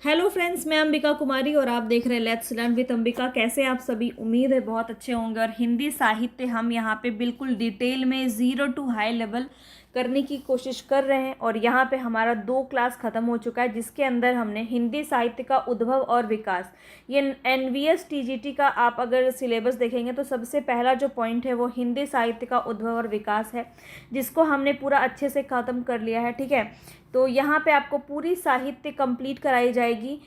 Hello friends, मैं अंबिका कुमारी और आप देख रहे हैं लेट्स लर्न विद अंबिका। कैसे आप सभी? उम्मीद है बहुत अच्छे होंगे। और हिंदी साहित्य हम यहाँ पे बिल्कुल डिटेल में ज़ीरो टू हाई लेवल करने की कोशिश कर रहे हैं। और यहाँ पे हमारा 2 क्लास ख़त्म हो चुका है, जिसके अंदर हमने हिंदी साहित्य का उद्भव और विकास, ये NVS TGT का आप अगर सिलेबस देखेंगे तो सबसे पहला जो पॉइंट है वो हिंदी साहित्य का उद्भव और विकास है, जिसको हमने पूरा अच्छे से ख़त्म कर लिया है। ठीक है, तो यहाँ पे आपको पूरी साहित्य कंप्लीट कराई जाएगी।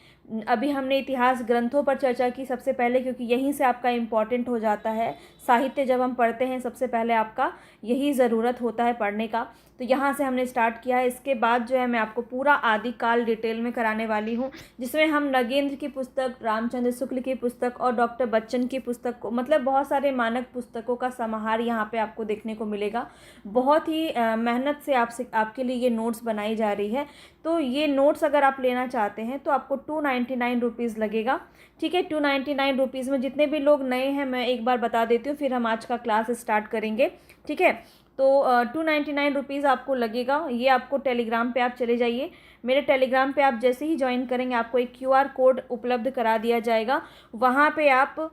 अभी हमने इतिहास ग्रंथों पर चर्चा की सबसे पहले, क्योंकि यहीं से आपका इम्पॉर्टेंट हो जाता है। साहित्य जब हम पढ़ते हैं सबसे पहले आपका यही ज़रूरत होता है पढ़ने का, तो यहाँ से हमने स्टार्ट किया है। इसके बाद जो है मैं आपको पूरा आदिकाल डिटेल में कराने वाली हूँ, जिसमें हम नगेंद्र की पुस्तक, रामचंद्र शुक्ल की पुस्तक और डॉक्टर बच्चन की पुस्तक को, मतलब बहुत सारे मानक पुस्तकों का समाहार यहाँ पे आपको देखने को मिलेगा। बहुत ही मेहनत से आपके लिए ये नोट्स बनाई जा रही है। तो ये नोट्स अगर आप लेना चाहते हैं तो आपको 299 रुपीज़ लगेगा। ठीक है, 299 रुपीज़ में जितने भी लोग नए हैं मैं एक बार बता देती हूँ, फिर हम आज का क्लास स्टार्ट करेंगे। ठीक है, तो 299 रुपीज़ आपको लगेगा। ये आपको टेलीग्राम पे आप चले जाइए। मेरे टेलीग्राम पे आप जैसे ही ज्वाइन करेंगे आपको एक QR कोड उपलब्ध करा दिया जाएगा। वहाँ पे आप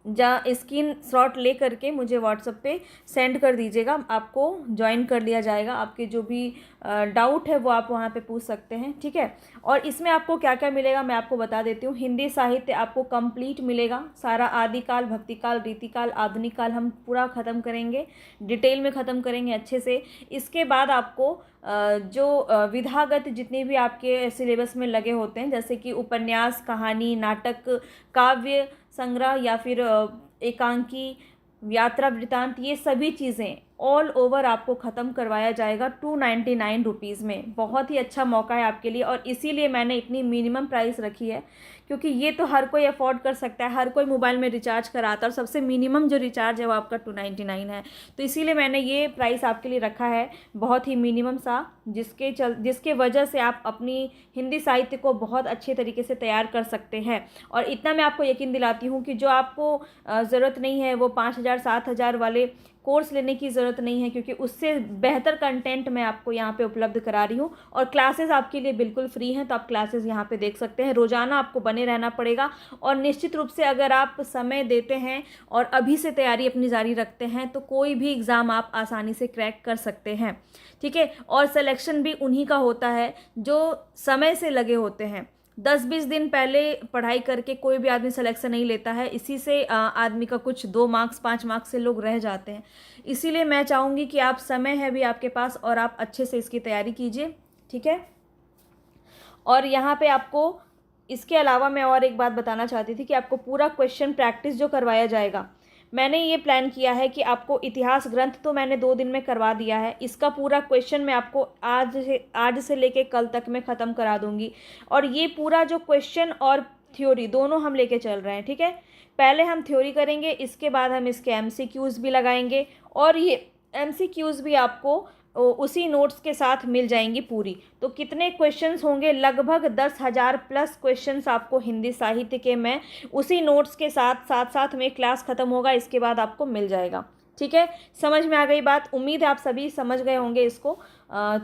स्क्रीन शॉट ले करके मुझे व्हाट्सएप पे सेंड कर दीजिएगा, आपको ज्वाइन कर लिया जाएगा। आपके जो भी डाउट है वो आप वहाँ पे पूछ सकते हैं। ठीक है, और इसमें आपको क्या क्या मिलेगा मैं आपको बता देती हूँ। हिंदी साहित्य आपको कंप्लीट मिलेगा, सारा आदिकाल, भक्तिकाल, रीतिकाल, आधुनिक काल हम पूरा ख़त्म करेंगे, डिटेल में ख़त्म करेंगे अच्छे से। इसके बाद आपको जो विधागत जितने भी आपके सिलेबस में लगे होते हैं, जैसे कि उपन्यास, कहानी, नाटक, काव्य संग्रह या फिर एकांकी, यात्रा वृत्तांत, ये सभी चीज़ें ऑल ओवर आपको ख़त्म करवाया जाएगा 299 रुपीज़ में। बहुत ही अच्छा मौका है आपके लिए, और इसीलिए मैंने इतनी मिनिमम प्राइस रखी है, क्योंकि ये तो हर कोई अफोर्ड कर सकता है, हर कोई मोबाइल में रिचार्ज कराता है, और सबसे मिनिमम जो रिचार्ज है वो आपका 299 है। तो इसीलिए मैंने ये प्राइस आपके लिए रखा है, बहुत ही मिनिमम सा, जिसके वजह से आप अपनी हिंदी साहित्य को बहुत अच्छे तरीके से तैयार कर सकते हैं। और इतना मैं आपको यकीन दिलाती हूँ कि जो आपको ज़रूरत नहीं है वो 5000 7000 वाले कोर्स लेने की ज़रूरत नहीं है, क्योंकि उससे बेहतर कंटेंट मैं आपको यहाँ पे उपलब्ध करा रही हूँ। और क्लासेस आपके लिए बिल्कुल फ्री हैं, तो आप क्लासेस यहाँ पे देख सकते हैं। रोज़ाना आपको बने रहना पड़ेगा, और निश्चित रूप से अगर आप समय देते हैं और अभी से तैयारी अपनी जारी रखते हैं तो कोई भी एग्ज़ाम आप आसानी से क्रैक कर सकते हैं। ठीक है, और सिलेक्शन भी उन्हीं का होता है जो समय से लगे होते हैं। 10-20 दिन पहले पढ़ाई करके कोई भी आदमी सिलेक्शन नहीं लेता है, इसी से आदमी का कुछ 2 मार्क्स 5 मार्क्स से लोग रह जाते हैं। इसीलिए मैं चाहूँगी कि आप, समय है भी आपके पास और आप अच्छे से इसकी तैयारी कीजिए। ठीक है, और यहाँ पे आपको इसके अलावा मैं और एक बात बताना चाहती थी कि आपको पूरा क्वेश्चन प्रैक्टिस जो करवाया जाएगा, मैंने ये प्लान किया है कि आपको इतिहास ग्रंथ तो मैंने 2 दिन में करवा दिया है, इसका पूरा क्वेश्चन मैं आपको आज से लेके कल तक मैं ख़त्म करा दूंगी। और ये पूरा जो क्वेश्चन और थ्योरी दोनों हम लेके चल रहे हैं। ठीक है, पहले हम थ्योरी करेंगे, इसके बाद हम इसके MCQs भी लगाएंगे, और ये MCQs भी आपको उसी नोट्स के साथ मिल जाएंगी पूरी। तो कितने क्वेश्चंस होंगे? लगभग 10,000 प्लस क्वेश्चंस आपको हिंदी साहित्य के मैं उसी नोट्स के साथ में क्लास ख़त्म होगा, इसके बाद आपको मिल जाएगा। ठीक है, समझ में आ गई बात? उम्मीद है आप सभी समझ गए होंगे इसको।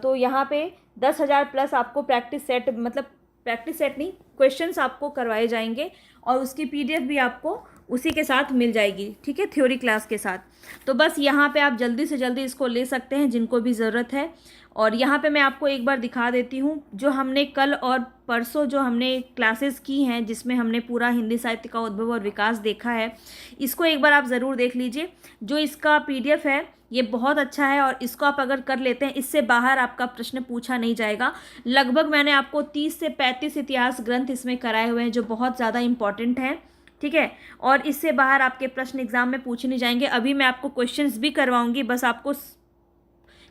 तो यहाँ पे 10,000 प्लस आपको प्रैक्टिस सेट, मतलब प्रैक्टिस सेट नहीं, क्वेश्चंस आपको करवाए जाएंगे, और उसकी PDF भी आपको उसी के साथ मिल जाएगी। ठीक है, थ्योरी क्लास के साथ। तो बस यहाँ पे आप जल्दी से जल्दी इसको ले सकते हैं जिनको भी ज़रूरत है। और यहाँ पे मैं आपको एक बार दिखा देती हूँ, जो हमने कल और परसों जो हमने क्लासेस की हैं, जिसमें हमने पूरा हिंदी साहित्य का उद्भव और विकास देखा है, इसको एक बार आप ज़रूर देख लीजिए। जो इसका PDF है ये बहुत अच्छा है, और इसको आप अगर कर लेते हैं, इससे बाहर आपका प्रश्न पूछा नहीं जाएगा। लगभग मैंने आपको 30 से 35 इतिहास ग्रंथ इसमें कराए हुए हैं, जो बहुत ज़्यादा इंपॉर्टेंट हैं। ठीक है, और इससे बाहर आपके प्रश्न एग्जाम में पूछे नहीं जाएंगे। अभी मैं आपको क्वेश्चंस भी करवाऊंगी, बस आपको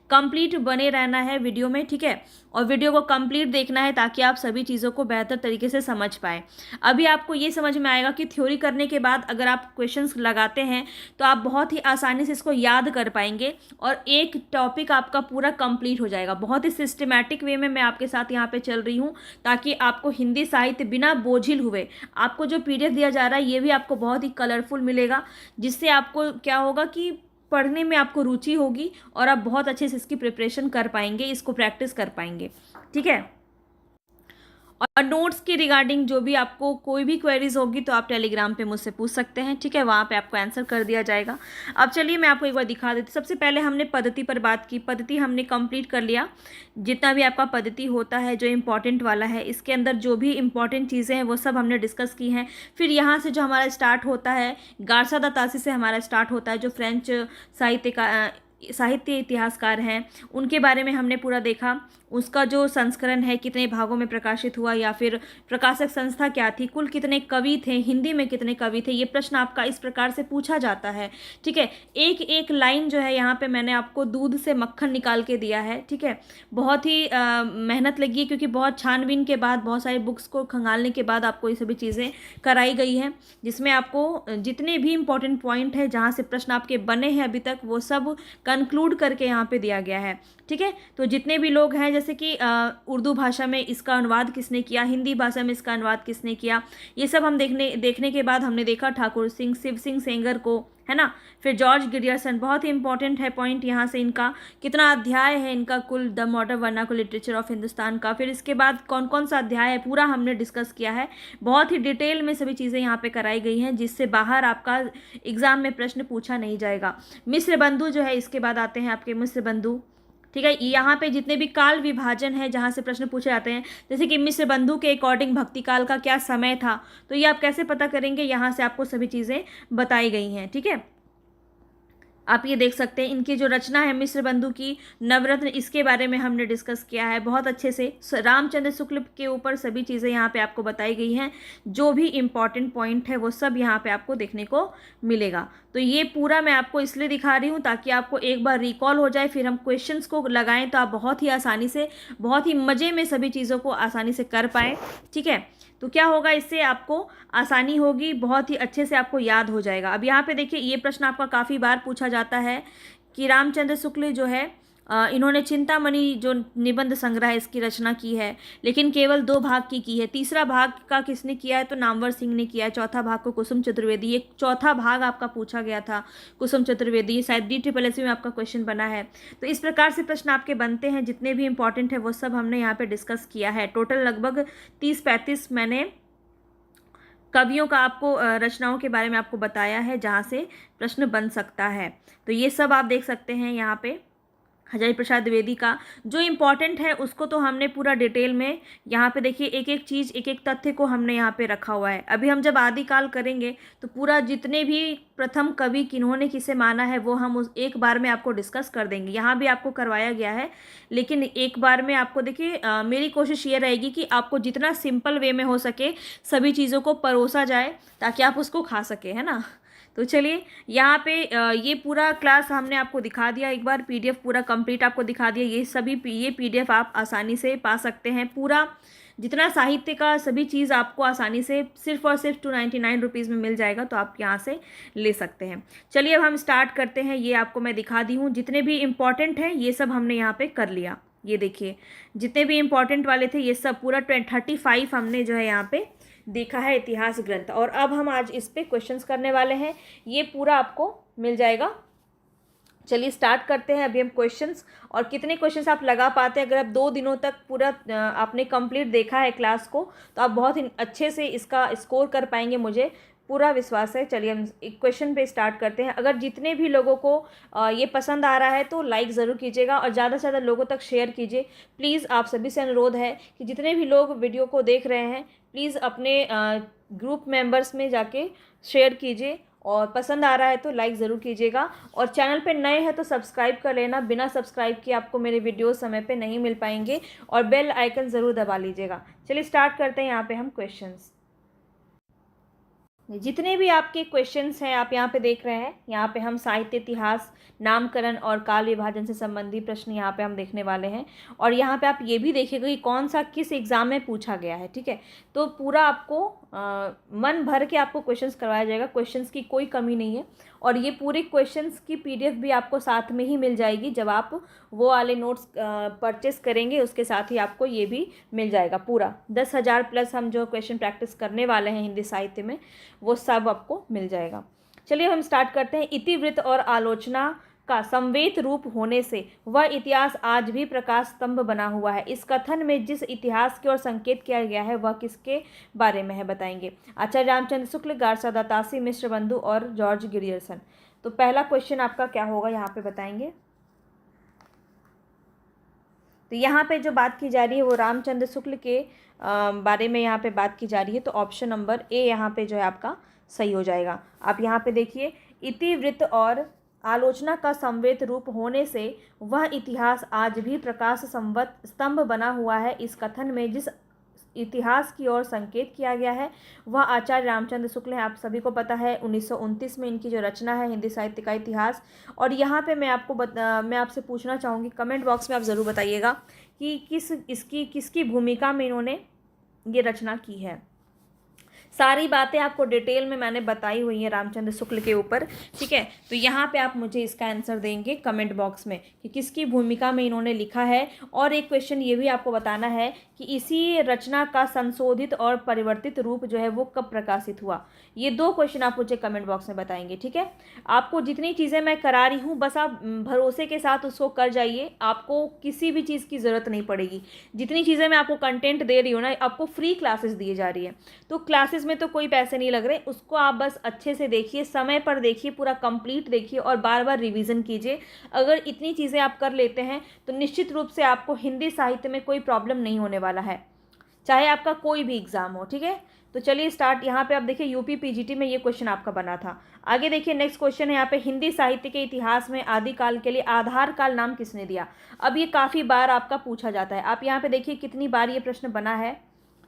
कंप्लीट बने रहना है वीडियो में। ठीक है, और वीडियो को कंप्लीट देखना है ताकि आप सभी चीज़ों को बेहतर तरीके से समझ पाएँ। अभी आपको ये समझ में आएगा कि थ्योरी करने के बाद अगर आप क्वेश्चंस लगाते हैं तो आप बहुत ही आसानी से इसको याद कर पाएंगे, और एक टॉपिक आपका पूरा कंप्लीट हो जाएगा। बहुत ही सिस्टमैटिक वे में मैं आपके साथ यहाँ पे चल रही हूँ, ताकि आपको हिंदी साहित्य बिना बोझिल हुए, आपको जो PDF दिया जा रहा है ये भी आपको बहुत ही कलरफुल मिलेगा, जिससे आपको क्या होगा कि पढ़ने में आपको रुचि होगी, और आप बहुत अच्छे से इसकी प्रिपरेशन कर पाएंगे, इसको प्रैक्टिस कर पाएंगे। ठीक है, और नोट्स के रिगार्डिंग जो भी आपको कोई भी क्वेरीज होगी तो आप टेलीग्राम पे मुझसे पूछ सकते हैं, ठीक है, वहाँ पे आपको आंसर कर दिया जाएगा। अब चलिए मैं आपको एक बार दिखा देती हूँ। सबसे पहले हमने पद्धति पर बात की, पद्धति हमने कंप्लीट कर लिया। जितना भी आपका पद्धति होता है जो इम्पॉर्टेंट वाला है, इसके अंदर जो भी इम्पॉर्टेंट चीज़ें हैं वो सब हमने डिस्कस की हैं। फिर यहाँ से जो हमारा स्टार्ट होता है, गार्सा दा तासी से हमारा स्टार्ट होता है, जो फ्रेंच साहित्य इतिहासकार हैं, उनके बारे में हमने पूरा देखा। उसका जो संस्करण है कितने भागों में प्रकाशित हुआ, या फिर प्रकाशक संस्था क्या थी, कुल कितने कवि थे, हिंदी में कितने कवि थे, ये प्रश्न आपका इस प्रकार से पूछा जाता है, ठीक है। एक एक लाइन जो है यहाँ पे मैंने आपको दूध से मक्खन निकाल के दिया है, ठीक है। बहुत ही मेहनत लगी है, क्योंकि बहुत छानबीन के बाद, बहुत सारी बुक्स को खंगालने के बाद आपको ये सभी चीज़ें कराई गई हैं, जिसमें आपको जितने भी इंपॉर्टेंट पॉइंट है जहाँ से प्रश्न आपके बने हैं अभी तक, वो सब कंक्लूड करके यहाँ पे दिया गया है, ठीक है। तो जितने भी लोग हैं, जैसे कि उर्दू भाषा में इसका अनुवाद किसने किया, हिंदी भाषा में इसका अनुवाद किसने किया, ये सब हम देखने के बाद हमने देखा ठाकुर सिंह, शिव सिंह सेंगर को, है ना। फिर जॉर्ज गिरियर्सन, बहुत ही इंपॉर्टेंट है पॉइंट यहाँ से, इनका कितना अध्याय है, इनका कुल the modern vernacular literature of Hindustan का। फिर इसके बाद कौन कौन सा अध्याय है पूरा हमने डिस्कस किया है, बहुत ही डिटेल में सभी चीज़ें यहाँ पे कराई गई हैं, जिससे बाहर आपका एग्जाम में प्रश्न पूछा नहीं जाएगा। मिस्र बंधु जो है, इसके बाद आते हैं आपके मिस्र बंधु, ठीक है। यहाँ पे जितने भी काल विभाजन है जहाँ से प्रश्न पूछे जाते हैं, जैसे कि मिस्र बंधु के अकॉर्डिंग भक्ति काल का क्या समय था, तो ये आप कैसे पता करेंगे, यहाँ से आपको सभी चीज़ें बताई गई हैं, ठीक है। आप ये देख सकते हैं इनकी जो रचना है मिस्र बंधु की, नवरत्न, इसके बारे में हमने डिस्कस किया है बहुत अच्छे से। रामचंद्र शुक्ल के ऊपर सभी चीज़ें यहाँ पे आपको बताई गई हैं, जो भी इम्पॉर्टेंट पॉइंट है वो सब यहाँ पे आपको देखने को मिलेगा। तो ये पूरा मैं आपको इसलिए दिखा रही हूँ ताकि आपको एक बार रिकॉल हो जाए, फिर हम क्वेश्चंस को लगाएं तो आप बहुत ही आसानी से, बहुत ही मज़े में सभी चीज़ों को आसानी से कर पाएँ, ठीक है। तो क्या होगा, इससे आपको आसानी होगी, बहुत ही अच्छे से आपको याद हो जाएगा। अब यहाँ पे देखिए, ये प्रश्न आपका काफ़ी बार पूछा जाता है कि रामचंद्र शुक्ल जो है, इन्होंने चिंतामणि जो निबंध संग्रह है इसकी रचना की है, लेकिन केवल 2 भाग की है। तीसरा भाग का किसने किया है, तो नामवर सिंह ने किया है। चौथा भाग को कुसुम चतुर्वेदी, ये चौथा भाग आपका पूछा गया था, कुसुम चतुर्वेदी, ये शायद DSSS में आपका क्वेश्चन बना है। तो इस प्रकार से प्रश्न आपके बनते हैं, जितने भी इंपॉर्टेंट है वो सब हमने यहाँ पे डिस्कस किया है। टोटल लगभग 30-35 मैंने कवियों का आपको रचनाओं के बारे में आपको बताया है जहाँ से प्रश्न बन सकता है। तो ये सब आप देख सकते हैं यहाँ पे। हजारी प्रसाद द्विवेदी का जो इम्पॉर्टेंट है उसको तो हमने पूरा डिटेल में यहाँ पे देखिए, एक एक चीज़, एक एक तथ्य को हमने यहाँ पे रखा हुआ है। अभी हम जब आदिकाल करेंगे तो पूरा जितने भी प्रथम कवि किन्होंने किसे माना है वो हम उस एक बार में आपको डिस्कस कर देंगे। यहाँ भी आपको करवाया गया है, लेकिन एक बार में आपको देखिए, मेरी कोशिश ये रहेगी कि आपको जितना सिंपल वे में हो सके सभी चीज़ों को परोसा जाए ताकि आप उसको खा सके, है ना। तो चलिए यहाँ पे ये पूरा क्लास हमने आपको दिखा दिया, एक बार PDF पूरा कंप्लीट आपको दिखा दिया। ये PDF आप आसानी से पा सकते हैं, पूरा जितना साहित्य का सभी चीज़ आपको आसानी से सिर्फ और सिर्फ 299 रुपीज़ में मिल जाएगा, तो आप यहाँ से ले सकते हैं। चलिए अब हम स्टार्ट करते हैं। ये आपको मैं दिखा दी हूँ, जितने भी इम्पॉर्टेंट हैं ये सब हमने यहाँ पे कर लिया। ये देखिए जितने भी इम्पॉर्टेंट वाले थे ये सब पूरा 35 हमने जो है यहाँ पे देखा है इतिहास ग्रंथ। और अब हम आज इस पे क्वेश्चंस करने वाले हैं, ये पूरा आपको मिल जाएगा। चलिए स्टार्ट करते हैं अभी हम क्वेश्चंस। और कितने क्वेश्चंस आप लगा पाते हैं, अगर आप 2 दिनों तक पूरा आपने कंप्लीट देखा है क्लास को, तो आप बहुत ही अच्छे से इसका स्कोर कर पाएंगे, मुझे पूरा विश्वास है। चलिए हम एक क्वेश्चन पे स्टार्ट करते हैं। अगर जितने भी लोगों को ये पसंद आ रहा है तो लाइक ज़रूर कीजिएगा और ज़्यादा से ज़्यादा लोगों तक शेयर कीजिए। प्लीज़ आप सभी से अनुरोध है कि जितने भी लोग वीडियो को देख रहे हैं प्लीज़ अपने ग्रुप मेंबर्स में जाके शेयर कीजिए, और पसंद आ रहा है तो लाइक ज़रूर कीजिएगा। और चैनल पे नए हैं तो सब्सक्राइब कर लेना, बिना सब्सक्राइब किए आपको मेरे वीडियो समय पे नहीं मिल पाएंगे, और बेल आइकन ज़रूर दबा लीजिएगा। चलिए स्टार्ट करते हैं यहाँ पे हम क्वेश्चंस। जितने भी आपके क्वेश्चंस हैं आप यहाँ पे देख रहे हैं, यहाँ पे हम साहित्य, इतिहास, नामकरण और काल विभाजन से संबंधी प्रश्न यहाँ पे हम देखने वाले हैं। और यहाँ पे आप ये भी देखिएगा कि कौन सा किस एग्ज़ाम में पूछा गया है, ठीक है। तो पूरा आपको मन भर के आपको क्वेश्चंस करवाया जाएगा, क्वेश्चंस की कोई कमी नहीं है। और ये पूरे क्वेश्चंस की PDF भी आपको साथ में ही मिल जाएगी, जब आप वो वाले नोट्स परचेस करेंगे उसके साथ ही आपको ये भी मिल जाएगा। पूरा 10,000 प्लस हम जो क्वेश्चन प्रैक्टिस करने वाले हैं हिंदी साहित्य में, वो सब आपको मिल जाएगा। चलिए हम स्टार्ट करते हैं। इतिवृत्त और आलोचना का संवेद रूप होने से वह इतिहास आज भी प्रकाश स्तंभ बना हुआ है। इस कथन में जिस इतिहास की ओर संकेत किया गया है वह किसके बारे में है, बताएंगे। आचार्य रामचंद्र शुक्ल, गारसा दातासी, मिश्र बंधु और जॉर्ज ग्रियर्सन। तो पहला क्वेश्चन आपका क्या होगा यहाँ पे बताएंगे। तो यहाँ पे जो बात की जा रही है वो रामचंद्र शुक्ल के बारे में यहाँ पे बात की जा रही है। तो ऑप्शन नंबर ए यहाँ पे जो है आपका सही हो जाएगा। आप यहाँ पे देखिए, इतिवृत्त और आलोचना का संवेद रूप होने से वह इतिहास आज भी प्रकाश स्तंभ बना हुआ है। इस कथन में जिस इतिहास की ओर संकेत किया गया है वह आचार्य रामचंद्र शुक्ल है। आप सभी को पता है 1929 में इनकी जो रचना है हिंदी साहित्य का इतिहास। और यहाँ पे मैं आपसे पूछना चाहूँगी, कमेंट बॉक्स में आप ज़रूर बताइएगा कि किसकी भूमिका में इन्होंने ये रचना की है। सारी बातें आपको डिटेल में मैंने बताई हुई हैं रामचंद्र शुक्ल के ऊपर, ठीक है। तो यहाँ पे आप मुझे इसका आंसर देंगे कमेंट बॉक्स में कि किसकी भूमिका में इन्होंने लिखा है। और एक क्वेश्चन ये भी आपको बताना है कि इसी रचना का संशोधित और परिवर्तित रूप जो है वो कब प्रकाशित हुआ। ये 2 क्वेश्चन आप मुझे कमेंट बॉक्स में बताएंगे, ठीक है। आपको जितनी चीज़ें मैं करा रही हूँ बस आप भरोसे के साथ उसको कर जाइए, आपको किसी भी चीज़ की ज़रूरत नहीं पड़ेगी। जितनी चीज़ें मैं आपको कंटेंट दे रही हूँ ना, आपको फ्री क्लासेस दी जा रही है, तो क्लासेस में तो कोई पैसे नहीं लग रहे। उसको आप बस अच्छे से देखिए, समय पर देखिए, पूरा कंप्लीट देखिए और बार बार रिवीजन कीजिए। अगर इतनी चीज़ें आप कर लेते हैं तो निश्चित रूप से आपको हिंदी साहित्य में कोई प्रॉब्लम नहीं होने वाला है, चाहे आपका कोई भी एग्ज़ाम हो, ठीक है। तो चलिए स्टार्ट। यहाँ पे आप देखिए यूपी पीजीटी में ये क्वेश्चन आपका बना था। आगे देखिए नेक्स्ट क्वेश्चन है यहाँ पे, हिंदी साहित्य के इतिहास में आदिकाल के लिए आधार काल नाम किसने दिया। अब ये काफ़ी बार आपका पूछा जाता है। आप यहाँ पे देखिए कितनी बार ये प्रश्न बना है,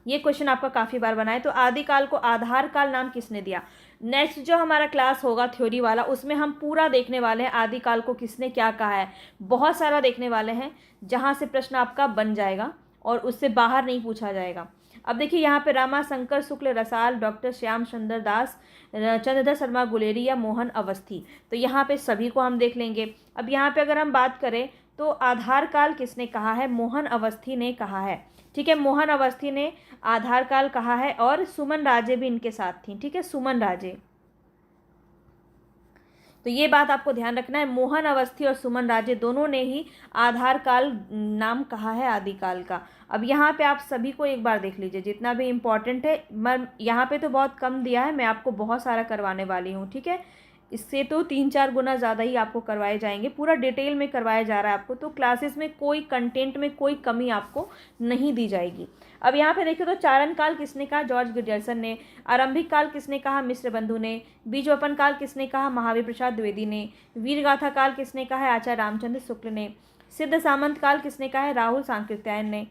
ये क्वेश्चन आपका काफ़ी बार बना है। तो आदिकाल को आधार काल नाम किसने दिया। नेक्स्ट जो हमारा क्लास होगा थ्योरी वाला, उसमें हम पूरा देखने वाले हैं आदिकाल को किसने क्या कहा है। बहुत सारा देखने वाले हैं जहाँ से प्रश्न आपका बन जाएगा और उससे बाहर नहीं पूछा जाएगा। अब देखिए यहाँ पे रामाशंकर शुक्ल रसाल, डॉक्टर श्याम सुंदर दास, चंद्रधर शर्मा गुलेरी या मोहन अवस्थी। तो यहाँ पे सभी को हम देख लेंगे। अब यहाँ पे अगर हम बात करें तो आधार काल किसने कहा है, मोहन अवस्थी ने कहा है, ठीक है। मोहन अवस्थी ने आधार काल कहा है और सुमन राजे भी इनके साथ थी, ठीक है, सुमन राजे। तो ये बात आपको ध्यान रखना है, मोहन अवस्थी और सुमन राजे दोनों ने ही आधार काल नाम कहा है आदिकाल का। अब यहाँ पे आप सभी को एक बार देख लीजिए, जितना भी इम्पॉर्टेंट है। मैं यहाँ पे तो बहुत कम दिया है, मैं आपको बहुत सारा करवाने वाली हूँ, ठीक है। इससे तो 3-4 गुना ज़्यादा ही आपको करवाए जाएंगे, पूरा डिटेल में करवाया जा रहा है आपको। तो क्लासेस में कोई कंटेंट में कोई कमी आपको नहीं दी जाएगी। अब यहाँ पे देखिए तो चारण काल किसने कहा, जॉर्ज ग्रियर्सन ने। आरंभिक काल किसने कहा, मिश्र बंधु ने। बीजवपन काल किसने कहा, महावीर प्रसाद द्विवेदी ने। वीरगाथा काल किसने कहा है, आचार्य रामचंद्र शुक्ल ने। सिद्ध सामंत काल किसने कहा है, राहुल सांकृत्यायन ने।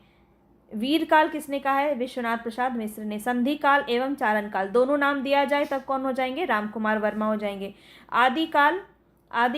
वीर काल किसने कहा है, विश्वनाथ प्रसाद मिश्र ने। संधि काल एवं चारण काल दोनों नाम दिया जाए तब कौन हो जाएंगे, रामकुमार वर्मा हो जाएंगे। आदि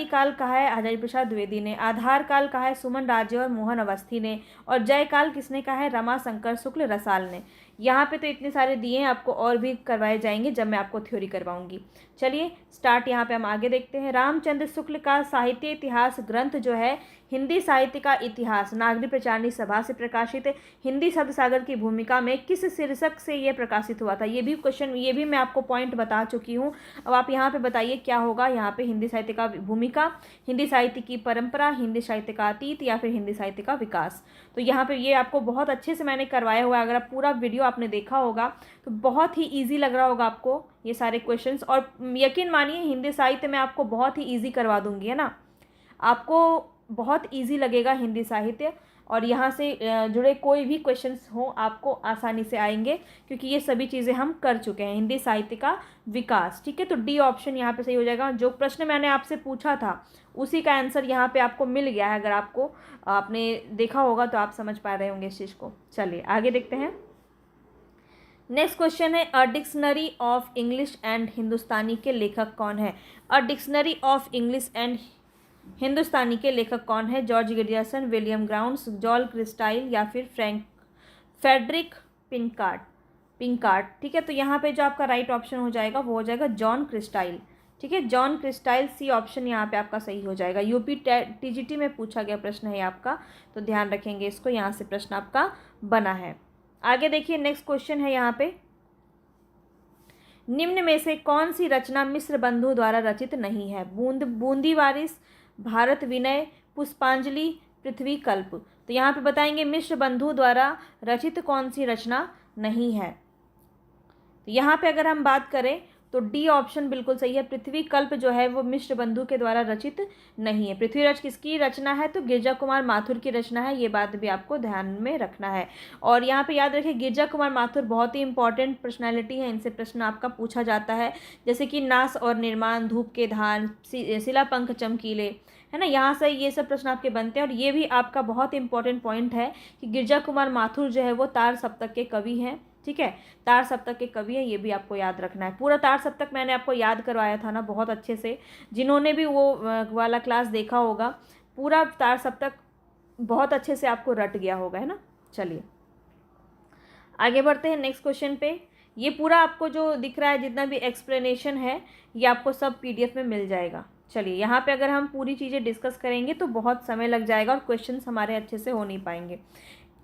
काल कहा है हजारी प्रसाद द्विवेदी ने। आधार काल कहा है सुमन राजे और मोहन अवस्थी ने। और जय काल किसने कहा है, रमाशंकर शुक्ल रसाल ने। यहाँ पे तो इतने सारे दिए हैं, आपको और भी करवाए जाएंगे जब मैं आपको थ्योरी करवाऊंगी। चलिए स्टार्ट। यहाँ पे हम आगे देखते हैं। रामचंद्र शुक्ल का साहित्य इतिहास ग्रंथ जो है हिंदी साहित्य का इतिहास नागरिक प्रचारणी सभा से प्रकाशित हिंदी शब्द सागर की भूमिका में किस शीर्षक से ये प्रकाशित हुआ था। ये भी क्वेश्चन, ये भी मैं आपको पॉइंट बता चुकी हूँ। अब आप यहाँ पे बताइए क्या होगा। यहाँ पे हिंदी साहित्य का भूमिका, हिंदी साहित्य की परंपरा, हिंदी साहित्य का अतीत या फिर हिंदी साहित्य का विकास। तो यहाँ पे ये आपको बहुत अच्छे से मैंने करवाया हुआ है। अगर आप पूरा वीडियो आपने देखा होगा तो बहुत ही ईजी लग रहा होगा आपको ये सारे क्वेश्चंस। और यकीन मानिए हिंदी साहित्य में आपको बहुत ही ईजी करवा दूंगी, है ना। आपको बहुत ईजी लगेगा हिंदी साहित्य, और यहाँ से जुड़े कोई भी क्वेश्चंस हो आपको आसानी से आएंगे, क्योंकि ये सभी चीज़ें हम कर चुके हैं। हिंदी साहित्य का विकास, ठीक है। तो डी ऑप्शन यहाँ पे सही हो जाएगा। जो प्रश्न मैंने आपसे पूछा था उसी का आंसर यहाँ पे आपको मिल गया है। अगर आपने देखा होगा तो आप समझ पा रहे होंगे इस चीज़ को। चलिए आगे देखते हैं। नेक्स्ट क्वेश्चन है, a dictionary of English and Hindustani के लेखक कौन है। A dictionary of English and Hindustani के लेखक कौन है। जॉर्ज ग्रियर्सन, विलियम ग्राउंड्स, जॉल क्रिस्टाइल या फिर फ्रेडरिक पिंकार्ट, ठीक है। तो यहाँ पे जो आपका राइट ऑप्शन हो जाएगा वो हो जाएगा जॉन क्रिस्टाइल, ठीक है। जॉन क्रिस्टाइल, सी ऑप्शन यहाँ पे आपका सही हो जाएगा। यूपी टीजीटी में पूछा गया प्रश्न है आपका, तो ध्यान रखेंगे इसको, यहाँ से प्रश्न आपका बना है। आगे देखिए नेक्स्ट क्वेश्चन है यहाँ पे, निम्न में से कौन सी रचना मिश्र बंधु द्वारा रचित नहीं है। बूंदी वारिस, भारत विनय, पुष्पांजलि, पृथ्वी कल्प। तो यहाँ पे बताएंगे मिश्र बंधु द्वारा रचित कौन सी रचना नहीं है। तो यहाँ पे अगर हम बात करें तो डी ऑप्शन बिल्कुल सही है। पृथ्वी कल्प जो है वो मिश्र बंधु के द्वारा रचित नहीं है। पृथ्वीराज किसकी रचना है? तो गिरजा कुमार माथुर की रचना है। ये बात भी आपको ध्यान में रखना है। और यहाँ पे याद रखिए गिरजा कुमार माथुर बहुत ही इंपॉर्टेंट पर्सनैलिटी है, इनसे प्रश्न आपका पूछा जाता है। जैसे कि नाश और निर्माण, धूप के धान, शिला पंख चमकीले, है ना, यहाँ से ये सब प्रश्न आपके बनते हैं। और ये भी आपका बहुत इंपॉर्टेंट पॉइंट है कि गिरजा कुमार माथुर जो है वो तार सप्तक के कवि हैं। ठीक है, तार सप्तक के कवि है, ये भी आपको याद रखना है। पूरा तार सप्तक मैंने आपको याद करवाया था ना बहुत अच्छे से, जिन्होंने भी वो वाला क्लास देखा होगा पूरा तार सप्तक बहुत अच्छे से आपको रट गया होगा, है ना। चलिए आगे बढ़ते हैं नेक्स्ट क्वेश्चन पे। ये पूरा आपको जो दिख रहा है जितना भी एक्सप्लेनेशन है ये आपको सब PDF में मिल जाएगा। चलिए यहाँ पे अगर हम पूरी चीज़ें डिस्कस करेंगे तो बहुत समय लग जाएगा और क्वेश्चंस हमारे अच्छे से हो नहीं पाएंगे।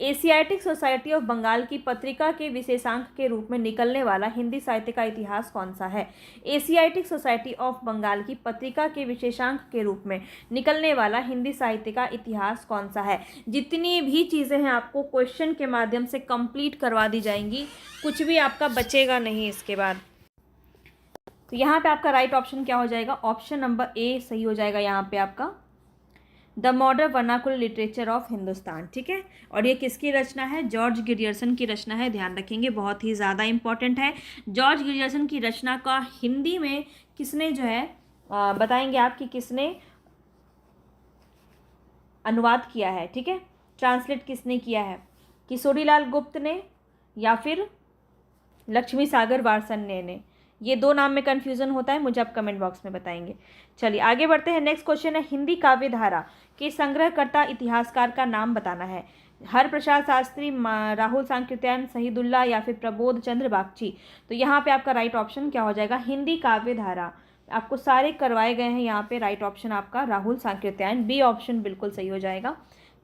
एशियाटिक सोसाइटी ऑफ बंगाल की पत्रिका के विशेषांक के रूप में निकलने वाला हिंदी साहित्य का इतिहास कौन सा है? एशियाटिक सोसाइटी ऑफ बंगाल की पत्रिका के विशेषांक के रूप में निकलने वाला हिंदी साहित्य का इतिहास कौन सा है? जितनी भी चीज़ें हैं आपको क्वेश्चन के माध्यम से कंप्लीट करवा दी जाएंगी, कुछ भी आपका बचेगा नहीं इसके बाद। तो यहाँ पे आपका राइट ऑप्शन क्या हो जाएगा? ऑप्शन नंबर ए सही हो जाएगा यहाँ पे आपका, the modern vernacular literature of Hindustan. ठीक है, और ये किसकी रचना है? जॉर्ज गिरियर्सन की रचना है। ध्यान रखेंगे बहुत ही ज़्यादा इंपॉर्टेंट है। जॉर्ज गिरियर्सन की रचना का हिंदी में किसने जो है बताएंगे आप कि किसने अनुवाद किया है? ठीक है, ट्रांसलेट किसने किया है? किशोरीलाल गुप्त ने या फिर लक्ष्मी सागर वार्ष्णेय ने? ये दो नाम में कन्फ्यूज़न होता है, मुझे आप कमेंट बॉक्स में बताएंगे। चलिए आगे बढ़ते हैं। नेक्स्ट क्वेश्चन है हिंदी काव्य धारा के संग्रहकर्ता इतिहासकार का नाम बताना है। हरप्रसाद शास्त्री, राहुल सांकृत्यायन, शहीदुल्लाह या फिर प्रबोध चंद्र बागची। तो यहाँ पे आपका राइट ऑप्शन क्या हो जाएगा? हिंदी काव्य धारा आपको सारे करवाए गए हैं। यहाँ पे राइट ऑप्शन आपका राहुल सांकृत्यायन, बी ऑप्शन बिल्कुल सही हो जाएगा।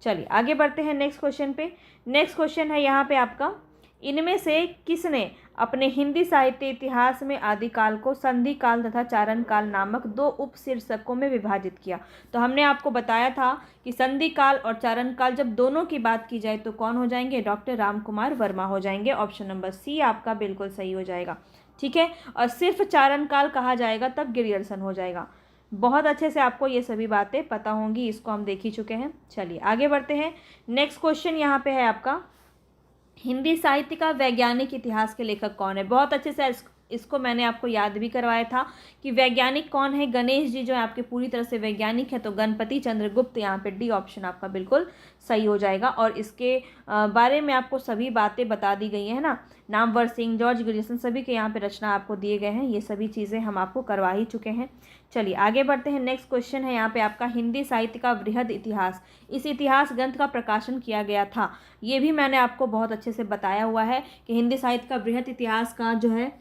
चलिए आगे बढ़ते हैं नेक्स्ट क्वेश्चन पे। नेक्स्ट क्वेश्चन है यहाँ पे आपका, इनमें से किसने अपने हिंदी साहित्य इतिहास में आदिकाल को संधि काल तथा चारण काल नामक दो उपशीर्षकों में विभाजित किया? तो हमने आपको बताया था कि संधि काल और चारण काल जब दोनों की बात की जाए तो कौन हो जाएंगे? डॉक्टर राम कुमार वर्मा हो जाएंगे। ऑप्शन नंबर सी आपका बिल्कुल सही हो जाएगा। ठीक है, और सिर्फ चारण काल कहा जाएगा तब गिरियर्सन हो जाएगा। बहुत अच्छे से आपको ये सभी बातें पता होंगी, इसको हम देख ही चुके हैं। चलिए आगे बढ़ते हैं। नेक्स्ट क्वेश्चन यहाँ पे है आपका, हिंदी साहित्य का वैज्ञानिक इतिहास के लेखक कौन है? बहुत अच्छे से इसको मैंने आपको याद भी करवाया था कि वैज्ञानिक कौन है। गणेश जी जो है आपके पूरी तरह से वैज्ञानिक है, तो गणपति चंद्र गुप्त, यहाँ पे डी ऑप्शन आपका बिल्कुल सही हो जाएगा। और इसके बारे में आपको सभी बातें बता दी गई है ना, नामवर सिंह, जॉर्ज गिरियर्सन, सभी के यहाँ पे रचना आपको दिए गए हैं। ये सभी चीज़ें हम आपको करवा ही चुके हैं। चलिए आगे बढ़ते हैं। नेक्स्ट क्वेश्चन है यहाँ पे आपका, हिंदी साहित्य का वृहद इतिहास, इस इतिहास ग्रंथ का प्रकाशन किया गया था। ये भी मैंने आपको बहुत अच्छे से बताया हुआ है कि हिंदी साहित्य का वृहद इतिहास का जो है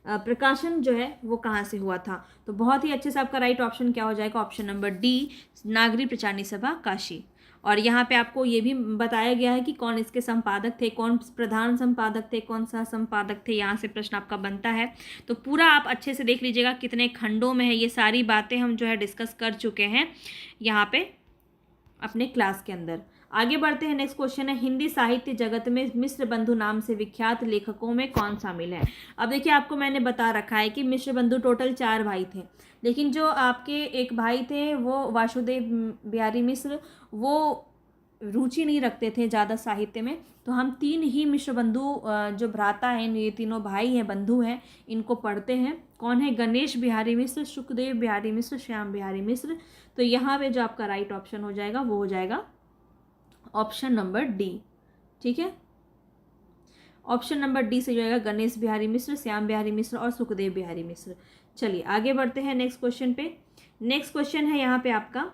प्रकाशन जो है वो कहाँ से हुआ था। तो बहुत ही अच्छे से आपका राइट ऑप्शन क्या हो जाएगा? ऑप्शन नंबर डी, नागरी प्रचारणी सभा काशी। और यहाँ पे आपको ये भी बताया गया है कि कौन इसके संपादक थे, कौन प्रधान संपादक थे, कौन सा संपादक थे। यहाँ से प्रश्न आपका बनता है, तो पूरा आप अच्छे से देख लीजिएगा कितने खंडों में है। ये सारी बातें हम जो है डिस्कस कर चुके हैं यहाँ पे अपने क्लास के अंदर। आगे बढ़ते हैं। नेक्स्ट क्वेश्चन है, हिंदी साहित्य जगत में मिश्र बंधु नाम से विख्यात लेखकों में कौन शामिल है? अब देखिए आपको मैंने बता रखा है कि मिश्र बंधु टोटल 4 भाई थे, लेकिन जो आपके एक भाई थे वो वासुदेव बिहारी मिश्र, वो रुचि नहीं रखते थे ज़्यादा साहित्य में। तो हम 3 ही मिश्र बंधु जो भ्राता हैं, ये तीनों भाई हैं, बंधु हैं, इनको पढ़ते हैं। कौन है? गणेश बिहारी मिश्र, सुखदेव बिहारी मिश्र, श्याम बिहारी मिश्र। तो यहाँ पे जो आपका राइट ऑप्शन हो जाएगा वो हो जाएगा ऑप्शन नंबर डी। ठीक है, ऑप्शन नंबर डी से जो आएगा गणेश बिहारी मिश्र, श्याम बिहारी मिश्र और सुखदेव बिहारी मिश्र। चलिए आगे बढ़ते हैं नेक्स्ट क्वेश्चन पे। नेक्स्ट क्वेश्चन है यहाँ पे आपका,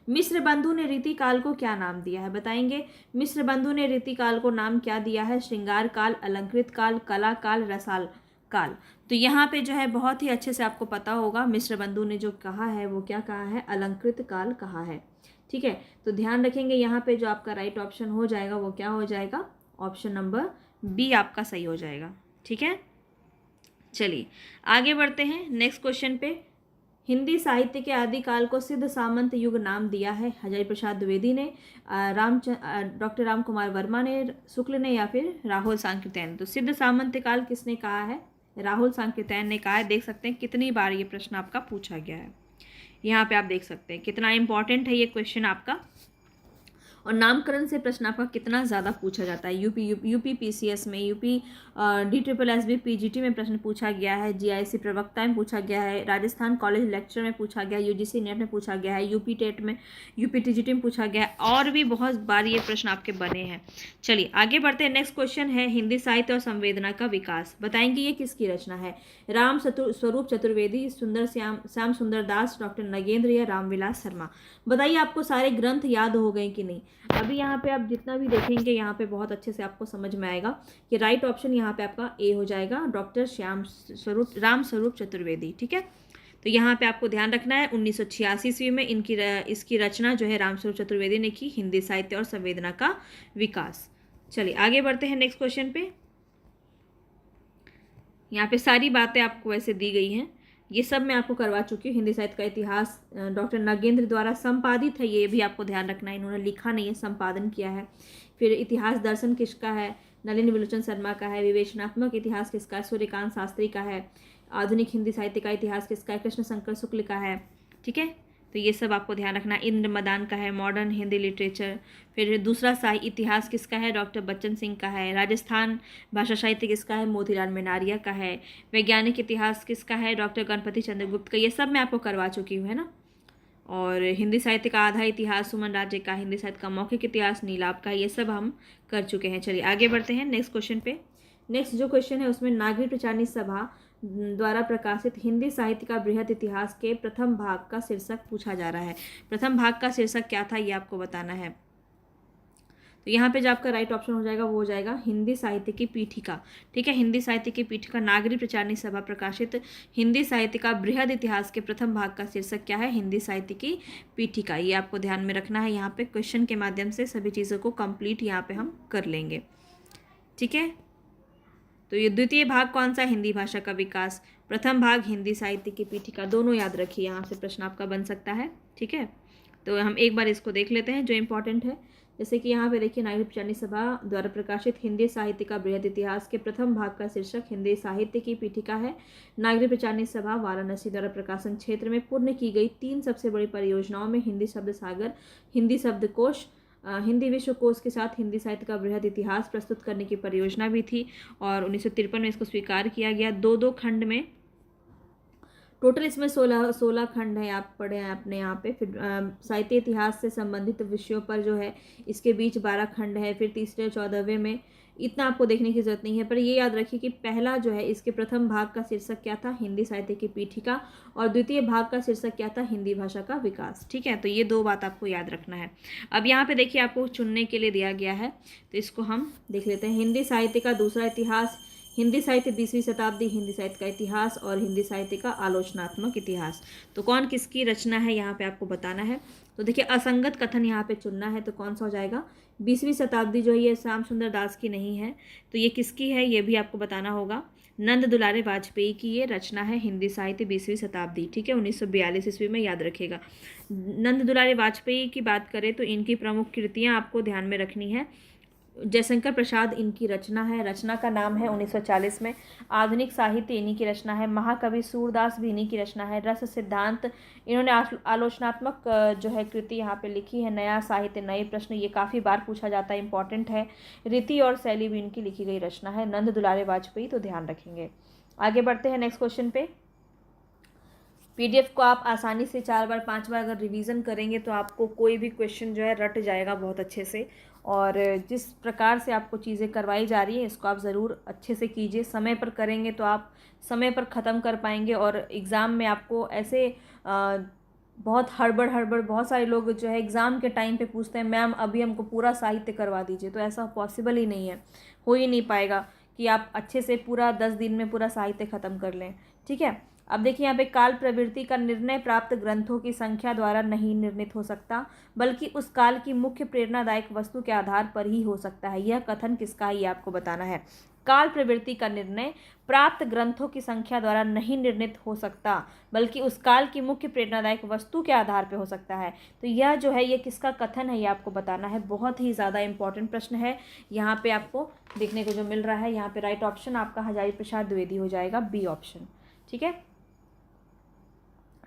मिश्र बंधु ने रीतिकाल को क्या नाम दिया है? बताएंगे। मिश्र बंधु ने रीतिकाल को नाम क्या दिया है? श्रृंगार काल, अलंकृत काल, कला काल, रसाल काल। तो यहाँ पे जो है बहुत ही अच्छे से आपको पता होगा मिश्र बंधु ने जो कहा है वो क्या कहा है? अलंकृत काल कहा है। ठीक है, तो ध्यान रखेंगे यहाँ पे जो आपका राइट ऑप्शन हो जाएगा वो क्या हो जाएगा? ऑप्शन नंबर बी आपका सही हो जाएगा। ठीक है, चलिए आगे बढ़ते हैं नेक्स्ट क्वेश्चन पे। हिंदी साहित्य के आदिकाल को सिद्ध सामंत युग नाम दिया है हजारी प्रसाद द्विवेदी ने, डॉक्टर राम कुमार वर्मा ने, शुक्ल ने, या फिर राहुल सांकृत्यायन। तो सिद्ध सामंत काल किसने कहा है? राहुल सांकृत्यायन ने कहा है। देख सकते हैं कितनी बार ये प्रश्न आपका पूछा गया है। यहाँ पे आप देख सकते हैं कितना इंपॉर्टेंट है ये क्वेश्चन आपका, और नामकरण से प्रश्न आपका कितना ज़्यादा पूछा जाता है। यूपी पीसीएस में, यूपी DSSB PGT में प्रश्न पूछा गया है, GIC प्रवक्ता में पूछा गया है, राजस्थान कॉलेज लेक्चर में पूछा गया, UGC नेट में पूछा गया है, यूपी टेट में, यूपी TGT में पूछा गया है, और भी बहुत बार ये प्रश्न आपके बने हैं। चलिए आगे बढ़ते हैं। नेक्स्ट क्वेश्चन है हिंदी साहित्य और संवेदना का विकास। बताएंगे ये किसकी रचना है? राम स्वरूप चतुर्वेदी, श्याम सुंदर दास, डॉक्टर नगेंद्र या रामविलास शर्मा। बताइए आपको सारे ग्रंथ याद हो गए कि नहीं? अभी यहाँ पे आप जितना भी देखेंगे यहाँ पे बहुत अच्छे से आपको समझ में आएगा कि राइट ऑप्शन यहाँ पे आपका ए हो जाएगा, डॉक्टर राम स्वरूप चतुर्वेदी। ठीक है, तो यहाँ पे आपको ध्यान रखना है 1986 ईस्वी में इसकी रचना जो है राम स्वरूप चतुर्वेदी ने की, हिंदी साहित्य और संवेदना का विकास। चलिए आगे बढ़ते हैं नेक्स्ट क्वेश्चन पे। यहाँ पे सारी बातें आपको वैसे दी गई हैं, ये सब मैं आपको करवा चुकी हूँ। हिंदी साहित्य का इतिहास डॉक्टर नगेंद्र द्वारा संपादित है, ये भी आपको ध्यान रखना है, इन्होंने लिखा नहीं है, संपादन किया है। फिर इतिहास दर्शन किसका है? नलिनी विलोचन शर्मा का है। विवेचनात्मक इतिहास किसका है? सूर्यकांत शास्त्री का है। आधुनिक हिंदी साहित्य का इतिहास किसका है? कृष्ण शंकर शुक्ल का है। ठीक है, तो ये सब आपको ध्यान रखना है। इंद्र मदान का है। Modern Hindi literature. फिर दूसरा इतिहास किसका है? डॉक्टर बच्चन सिंह का है। राजस्थान भाषा साहित्य किसका है? मोतीलाल मेनारिया का है। वैज्ञानिक इतिहास किसका है? डॉक्टर गणपति चंद्रगुप्त का। ये सब मैं आपको करवा चुकी हूँ, है ना। और हिंदी साहित्य का आधा इतिहास सुमन राज्य का। हिंदी साहित्य का मौखिक इतिहास नीलाभ का। ये सब हम कर चुके हैं। चलिए आगे बढ़ते हैं नेक्स्ट क्वेश्चन पे। नेक्स्ट जो क्वेश्चन है उसमें नागरिक प्रचारणी सभा द्वारा प्रकाशित हिंदी साहित्य का बृहद इतिहास के प्रथम भाग का शीर्षक पूछा जा रहा है। प्रथम भाग का शीर्षक क्या था ये आपको बताना है। तो यहाँ पे जो आपका राइट ऑप्शन हो जाएगा वो हो जाएगा हिंदी साहित्य की पीठिका। ठीक है, हिंदी साहित्य की पीठिका नागरिक प्रचारणी सभा प्रकाशित हिंदी साहित्य का बृहद इतिहास के प्रथम भाग का शीर्षक क्या है? हिंदी साहित्य की पीठिका। ये आपको ध्यान में रखना है। यहाँ पे क्वेश्चन के माध्यम से सभी चीज़ों को कंप्लीट यहाँ पे हम कर लेंगे। ठीक है, तो ये द्वितीय भाग कौन सा? हिंदी भाषा का विकास। प्रथम भाग हिंदी साहित्य की पीठिका। दोनों याद रखिए, यहाँ से प्रश्न आपका बन सकता है। ठीक है, तो हम एक बार इसको देख लेते हैं जो इम्पोर्टेंट है। जैसे कि यहाँ पे देखिए नागरिक प्रचारणी सभा द्वारा प्रकाशित हिंदी साहित्य का बृहद इतिहास के प्रथम भाग का शीर्षक हिंदी साहित्य की पीठिका है। नागरिक प्रचारणी सभा वाराणसी द्वारा प्रकाशन क्षेत्र में पूर्ण की गई 3 सबसे बड़ी परियोजनाओं में हिंदी शब्द सागर, हिंदी शब्दकोश, हिंदी विश्वकोश के साथ हिंदी साहित्य का बृहद इतिहास प्रस्तुत करने की परियोजना भी थी। और 1953 में इसको स्वीकार किया गया। 2 खंड में, टोटल इसमें 16 खंड हैं, आप पढ़े हैं अपने यहाँ पे। फिर साहित्य इतिहास से संबंधित विषयों पर जो है इसके बीच 12 खंड है। फिर तीसरे और 14वें में इतना आपको देखने की जरूरत नहीं है, पर ये याद रखिए कि पहला जो है इसके प्रथम भाग का शीर्षक क्या था? हिंदी साहित्य की पीठिका। और द्वितीय भाग का शीर्षक क्या था? हिंदी भाषा का विकास। ठीक है, तो ये 2 बात आपको याद रखना है। अब यहाँ पे देखिए आपको चुनने के लिए दिया गया है, तो इसको हम देख लेते हैं। हिंदी साहित्य का दूसरा इतिहास, हिंदी साहित्य 20वीं शताब्दी, हिंदी साहित्य का इतिहास और हिंदी साहित्य का आलोचनात्मक इतिहास। तो कौन किसकी रचना है यहाँ पे आपको बताना है। तो देखिए असंगत कथन यहाँ पे चुनना है, तो कौन सा हो जाएगा? 20वीं शताब्दी जो है ये श्याम सुंदर दास की नहीं है, तो ये किसकी है ये भी आपको बताना होगा। नंद दुलारे वाजपेयी की ये रचना है हिंदी साहित्य 20वीं शताब्दी। ठीक है, 1942 ईस्वी में, याद रखेगा। नंद दुलारे वाजपेयी की बात करें तो इनकी प्रमुख कृतियाँ आपको ध्यान में रखनी है। जयशंकर प्रसाद इनकी रचना है, रचना का नाम है 1940 में। आधुनिक साहित्य इन्हीं की रचना है। महाकवि सूरदास भी इन्हीं की रचना है। रस सिद्धांत, इन्होंने आलोचनात्मक जो है कृति यहाँ पे लिखी है। नया साहित्य नए प्रश्न, ये काफ़ी बार पूछा जाता है, इंपॉर्टेंट है। रीति और शैली भी इनकी लिखी गई रचना है। नंद दुलारे वाजपेयी, तो ध्यान रखेंगे। आगे बढ़ते हैं नेक्स्ट क्वेश्चन पे। पीडीएफ को आप आसानी से 4 बार 5 बार अगर रिवीजन करेंगे तो आपको कोई भी क्वेश्चन जो है रट जाएगा बहुत अच्छे से। और जिस प्रकार से आपको चीज़ें करवाई जा रही हैं इसको आप ज़रूर अच्छे से कीजिए। समय पर करेंगे तो आप समय पर ख़त्म कर पाएंगे। और एग्ज़ाम में आपको ऐसे बहुत हड़बड़ बहुत सारे लोग जो है एग्ज़ाम के टाइम पे पूछते हैं मैम अभी हमको पूरा साहित्य करवा दीजिए, तो ऐसा पॉसिबल ही नहीं है, हो ही नहीं पाएगा कि आप अच्छे से पूरा 10 दिन में पूरा साहित्य ख़त्म कर लें। ठीक है, अब देखिए यहाँ पे काल प्रवृत्ति का निर्णय प्राप्त ग्रंथों की संख्या द्वारा नहीं निर्णित हो सकता, बल्कि उस काल की मुख्य प्रेरणादायक वस्तु के आधार पर ही हो सकता है। यह कथन किसका है, ये आपको बताना है। काल प्रवृत्ति का निर्णय प्राप्त ग्रंथों की संख्या द्वारा नहीं निर्णित हो सकता, बल्कि उस काल की मुख्य प्रेरणादायक वस्तु के आधार पर हो सकता है। तो यह जो है ये किसका कथन है, ये आपको बताना है। बहुत ही ज़्यादा इंपॉर्टेंट प्रश्न है। यहाँ पे आपको देखने को जो मिल रहा है, यहाँ पे राइट ऑप्शन आपका हजारी प्रसाद द्विवेदी हो जाएगा, बी ऑप्शन। ठीक है।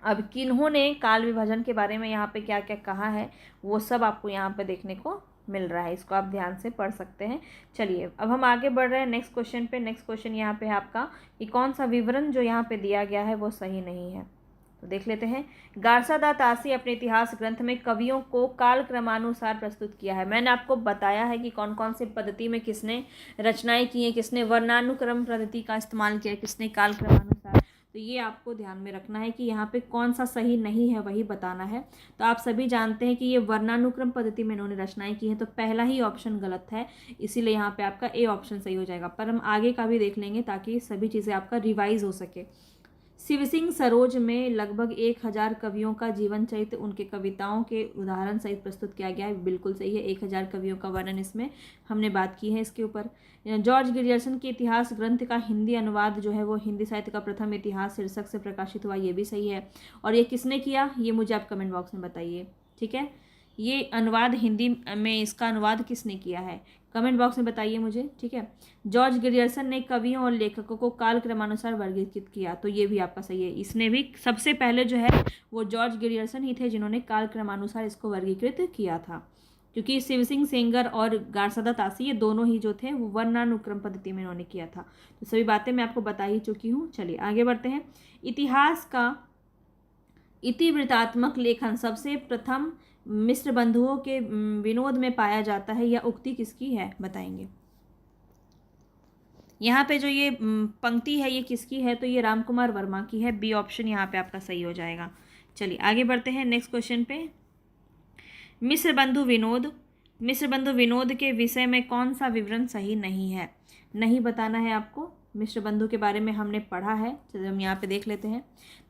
अब किन्होंने काल विभाजन के बारे में यहाँ पे क्या क्या कहा है, वो सब आपको यहाँ पे देखने को मिल रहा है। इसको आप ध्यान से पढ़ सकते हैं। चलिए अब हम आगे बढ़ रहे हैं नेक्स्ट क्वेश्चन पे। नेक्स्ट क्वेश्चन यहाँ पे है आपका कि कौन सा विवरण जो यहाँ पे दिया गया है वो सही नहीं है। तो देख लेते हैं। गारसादा तासी अपने इतिहास ग्रंथ में कवियों को काल क्रमानुसार प्रस्तुत किया है। मैंने आपको बताया है कि कौन कौन से पद्धति में किसने रचनाएं की हैं, किसने वर्णानुक्रम पद्धति का इस्तेमाल किया है, किसने काल क्रमानुसार। तो ये आपको ध्यान में रखना है कि यहाँ पे कौन सा सही नहीं है वही बताना है। तो आप सभी जानते हैं कि ये वर्णानुक्रम पद्धति में इन्होंने रचनाएं की हैं, तो पहला ही ऑप्शन गलत है, इसीलिए यहाँ पे आपका ए ऑप्शन सही हो जाएगा। पर हम आगे का भी देख लेंगे ताकि सभी चीज़ें आपका रिवाइज हो सके। शिव सिंह सरोज में लगभग 1000 कवियों का जीवन चरित्र उनके कविताओं के उदाहरण सहित प्रस्तुत किया गया है। बिल्कुल सही है, 1000 कवियों का वर्णन इसमें हमने बात की है इसके ऊपर। जॉर्ज ग्रियर्सन के इतिहास ग्रंथ का हिंदी अनुवाद जो है वो हिंदी साहित्य का प्रथम इतिहास शीर्षक से प्रकाशित हुआ, ये भी सही है। और ये किसने किया, ये मुझे आप कमेंट बॉक्स में बताइए। ठीक है, ये अनुवाद हिंदी में इसका अनुवाद किसने किया है, कमेंट बॉक्स में बताइए मुझे। ठीक है, जॉर्ज ग्रियर्सन ने कवियों और लेखकों को काल क्रमानुसार वर्गीकृत किया, तो ये भी आपका सही है। इसने भी सबसे पहले जो है वो जॉर्ज ग्रियर्सन ही थे जिन्होंने काल क्रमानुसार इसको वर्गीकृत किया था, क्योंकि शिव सिंह सेंगर और गारसादा तासी ये दोनों ही जो थे वो वर्णानुक्रम पद्धति में इन्होंने किया था। तो सभी बातें मैं आपको बता ही चुकी हूँ। चलिए आगे बढ़ते हैं। इतिहास का इतिवृत्तात्मक लेखन सबसे प्रथम मिश्र बंधुओं के विनोद में पाया जाता है, यह उक्ति किसकी है, बताएंगे। यहाँ पे जो ये पंक्ति है ये किसकी है, तो ये रामकुमार वर्मा की है, बी ऑप्शन यहाँ पे आपका सही हो जाएगा। चलिए आगे बढ़ते हैं नेक्स्ट क्वेश्चन पे। मिश्र बंधु विनोद के विषय में कौन सा विवरण सही नहीं है, नहीं बताना है आपको। मिश्र बंधु के बारे में हमने पढ़ा है, चलिए हम यहाँ पे देख लेते हैं।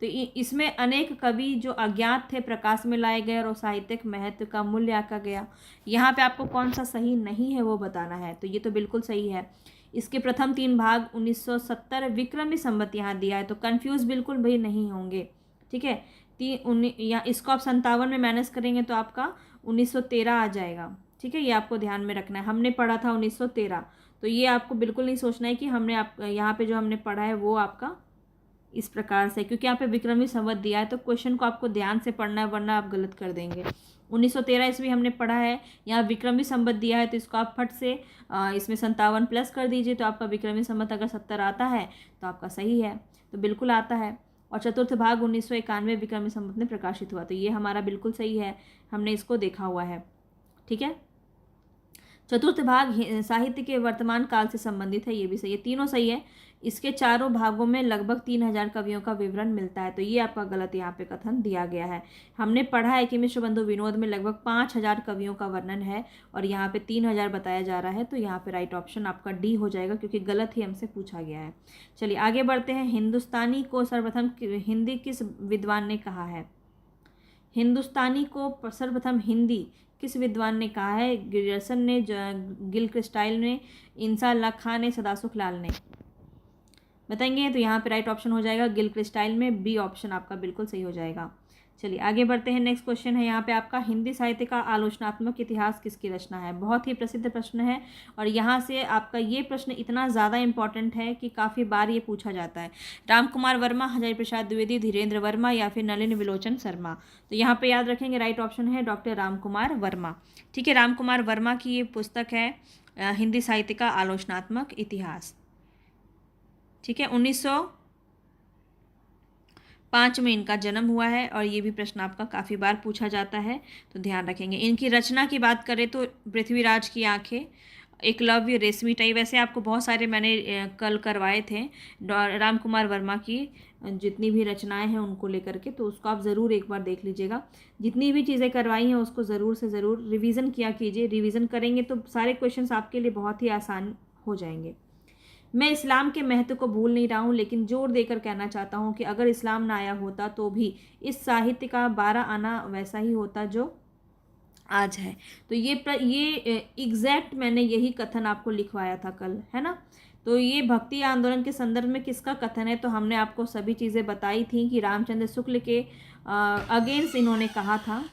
तो इसमें अनेक कवि जो अज्ञात थे प्रकाश में लाए गए और साहित्यिक महत्व का मूल्य आंका गया। यहाँ पे आपको कौन सा सही नहीं है वो बताना है। तो ये तो बिल्कुल सही है। इसके प्रथम 3 भाग 1970 विक्रमी संवत यहाँ दिया है, तो कन्फ्यूज़ बिल्कुल भी नहीं होंगे। ठीक है, यहाँ इसको आप 57 में माइनस करेंगे तो आपका 1913 आ जाएगा। ठीक है, ये आपको ध्यान में रखना है। हमने पढ़ा था 1913, तो ये आपको बिल्कुल नहीं सोचना है कि हमने आप यहाँ पे जो हमने पढ़ा है वो आपका इस प्रकार से, क्योंकि यहाँ पे विक्रमी संवत दिया है तो क्वेश्चन को आपको ध्यान से पढ़ना है, वरना आप गलत कर देंगे। 1913 ईस्वी हमने पढ़ा है, यहाँ विक्रमी संवत दिया है तो इसको आप फट से इसमें 57 प्लस कर दीजिए, तो आपका विक्रमी संवत अगर 70 आता है तो आपका सही है, तो बिल्कुल आता है। और चतुर्थ भाग 1991 विक्रमी संवत में प्रकाशित हुआ, तो ये हमारा बिल्कुल सही है, हमने इसको देखा हुआ है। ठीक है, चतुर्थ भाग साहित्य के वर्तमान काल से संबंधित है, ये भी सही है, तीनों सही है। इसके चारों भागों में लगभग 3000 कवियों का विवरण मिलता है, तो ये आपका गलत यहाँ पे कथन दिया गया है। हमने पढ़ा है कि मिश्र बंधु विनोद में लगभग 5000 कवियों का वर्णन है और यहाँ पे 3000 बताया जा रहा है, तो यहाँ पे राइट ऑप्शन आपका डी हो जाएगा, क्योंकि गलत ही हमसे पूछा गया है। चलिए आगे बढ़ते हैं। हिंदुस्तानी को सर्वप्रथम हिंदी किस विद्वान ने कहा है, हिंदुस्तानी को सर्वप्रथम हिंदी किस विद्वान ने कहा है, ग्रियर्सन ने, गिलक्रिस्टाइल ने, इंसान खां ने, सदासुख लाल ने, बताएंगे। तो यहाँ पे राइट ऑप्शन हो जाएगा गिलक्रिस्टाइल में, बी ऑप्शन आपका बिल्कुल सही हो जाएगा। चलिए आगे बढ़ते हैं। नेक्स्ट क्वेश्चन है यहाँ पे आपका, हिंदी साहित्य का आलोचनात्मक इतिहास किसकी रचना है। बहुत ही प्रसिद्ध प्रश्न है और यहाँ से आपका ये प्रश्न इतना ज़्यादा इंपॉर्टेंट है कि काफ़ी बार ये पूछा जाता है। रामकुमार वर्मा, हजारी प्रसाद द्विवेदी, धीरेन्द्र वर्मा या फिर नलिन विलोचन शर्मा। तो यहाँ पे याद रखेंगे राइट ऑप्शन है डॉक्टर रामकुमार वर्मा। ठीक है, रामकुमार वर्मा की ये पुस्तक है हिंदी साहित्य का आलोचनात्मक इतिहास। ठीक है, 1905 में इनका जन्म हुआ है और ये भी प्रश्न आपका काफ़ी बार पूछा जाता है, तो ध्यान रखेंगे। इनकी रचना की बात करें तो पृथ्वीराज की आंखें, एकलव्य, रेशमी टाई, वैसे आपको बहुत सारे मैंने कल करवाए थे रामकुमार वर्मा की जितनी भी रचनाएं हैं उनको लेकर के, तो उसको आप ज़रूर एक बार देख लीजिएगा। जितनी भी चीज़ें करवाई हैं उसको ज़रूर से ज़रूर रिवीजन किया कीजिए। रिवीजन करेंगे तो सारे क्वेश्चंस आपके लिए बहुत ही आसान हो जाएंगे। मैं इस्लाम के महत्व को भूल नहीं रहा हूँ, लेकिन जोर देकर कहना चाहता हूँ कि अगर इस्लाम ना आया होता तो भी इस साहित्य का 12 आना वैसा ही होता जो आज है। तो ये एग्जैक्ट मैंने यही कथन आपको लिखवाया था कल, है ना। तो ये भक्ति आंदोलन के संदर्भ में किसका कथन है, तो हमने आपको सभी चीज़ें बताई थी कि रामचंद्र शुक्ल के अगेंस्ट इन्होंने कहा था।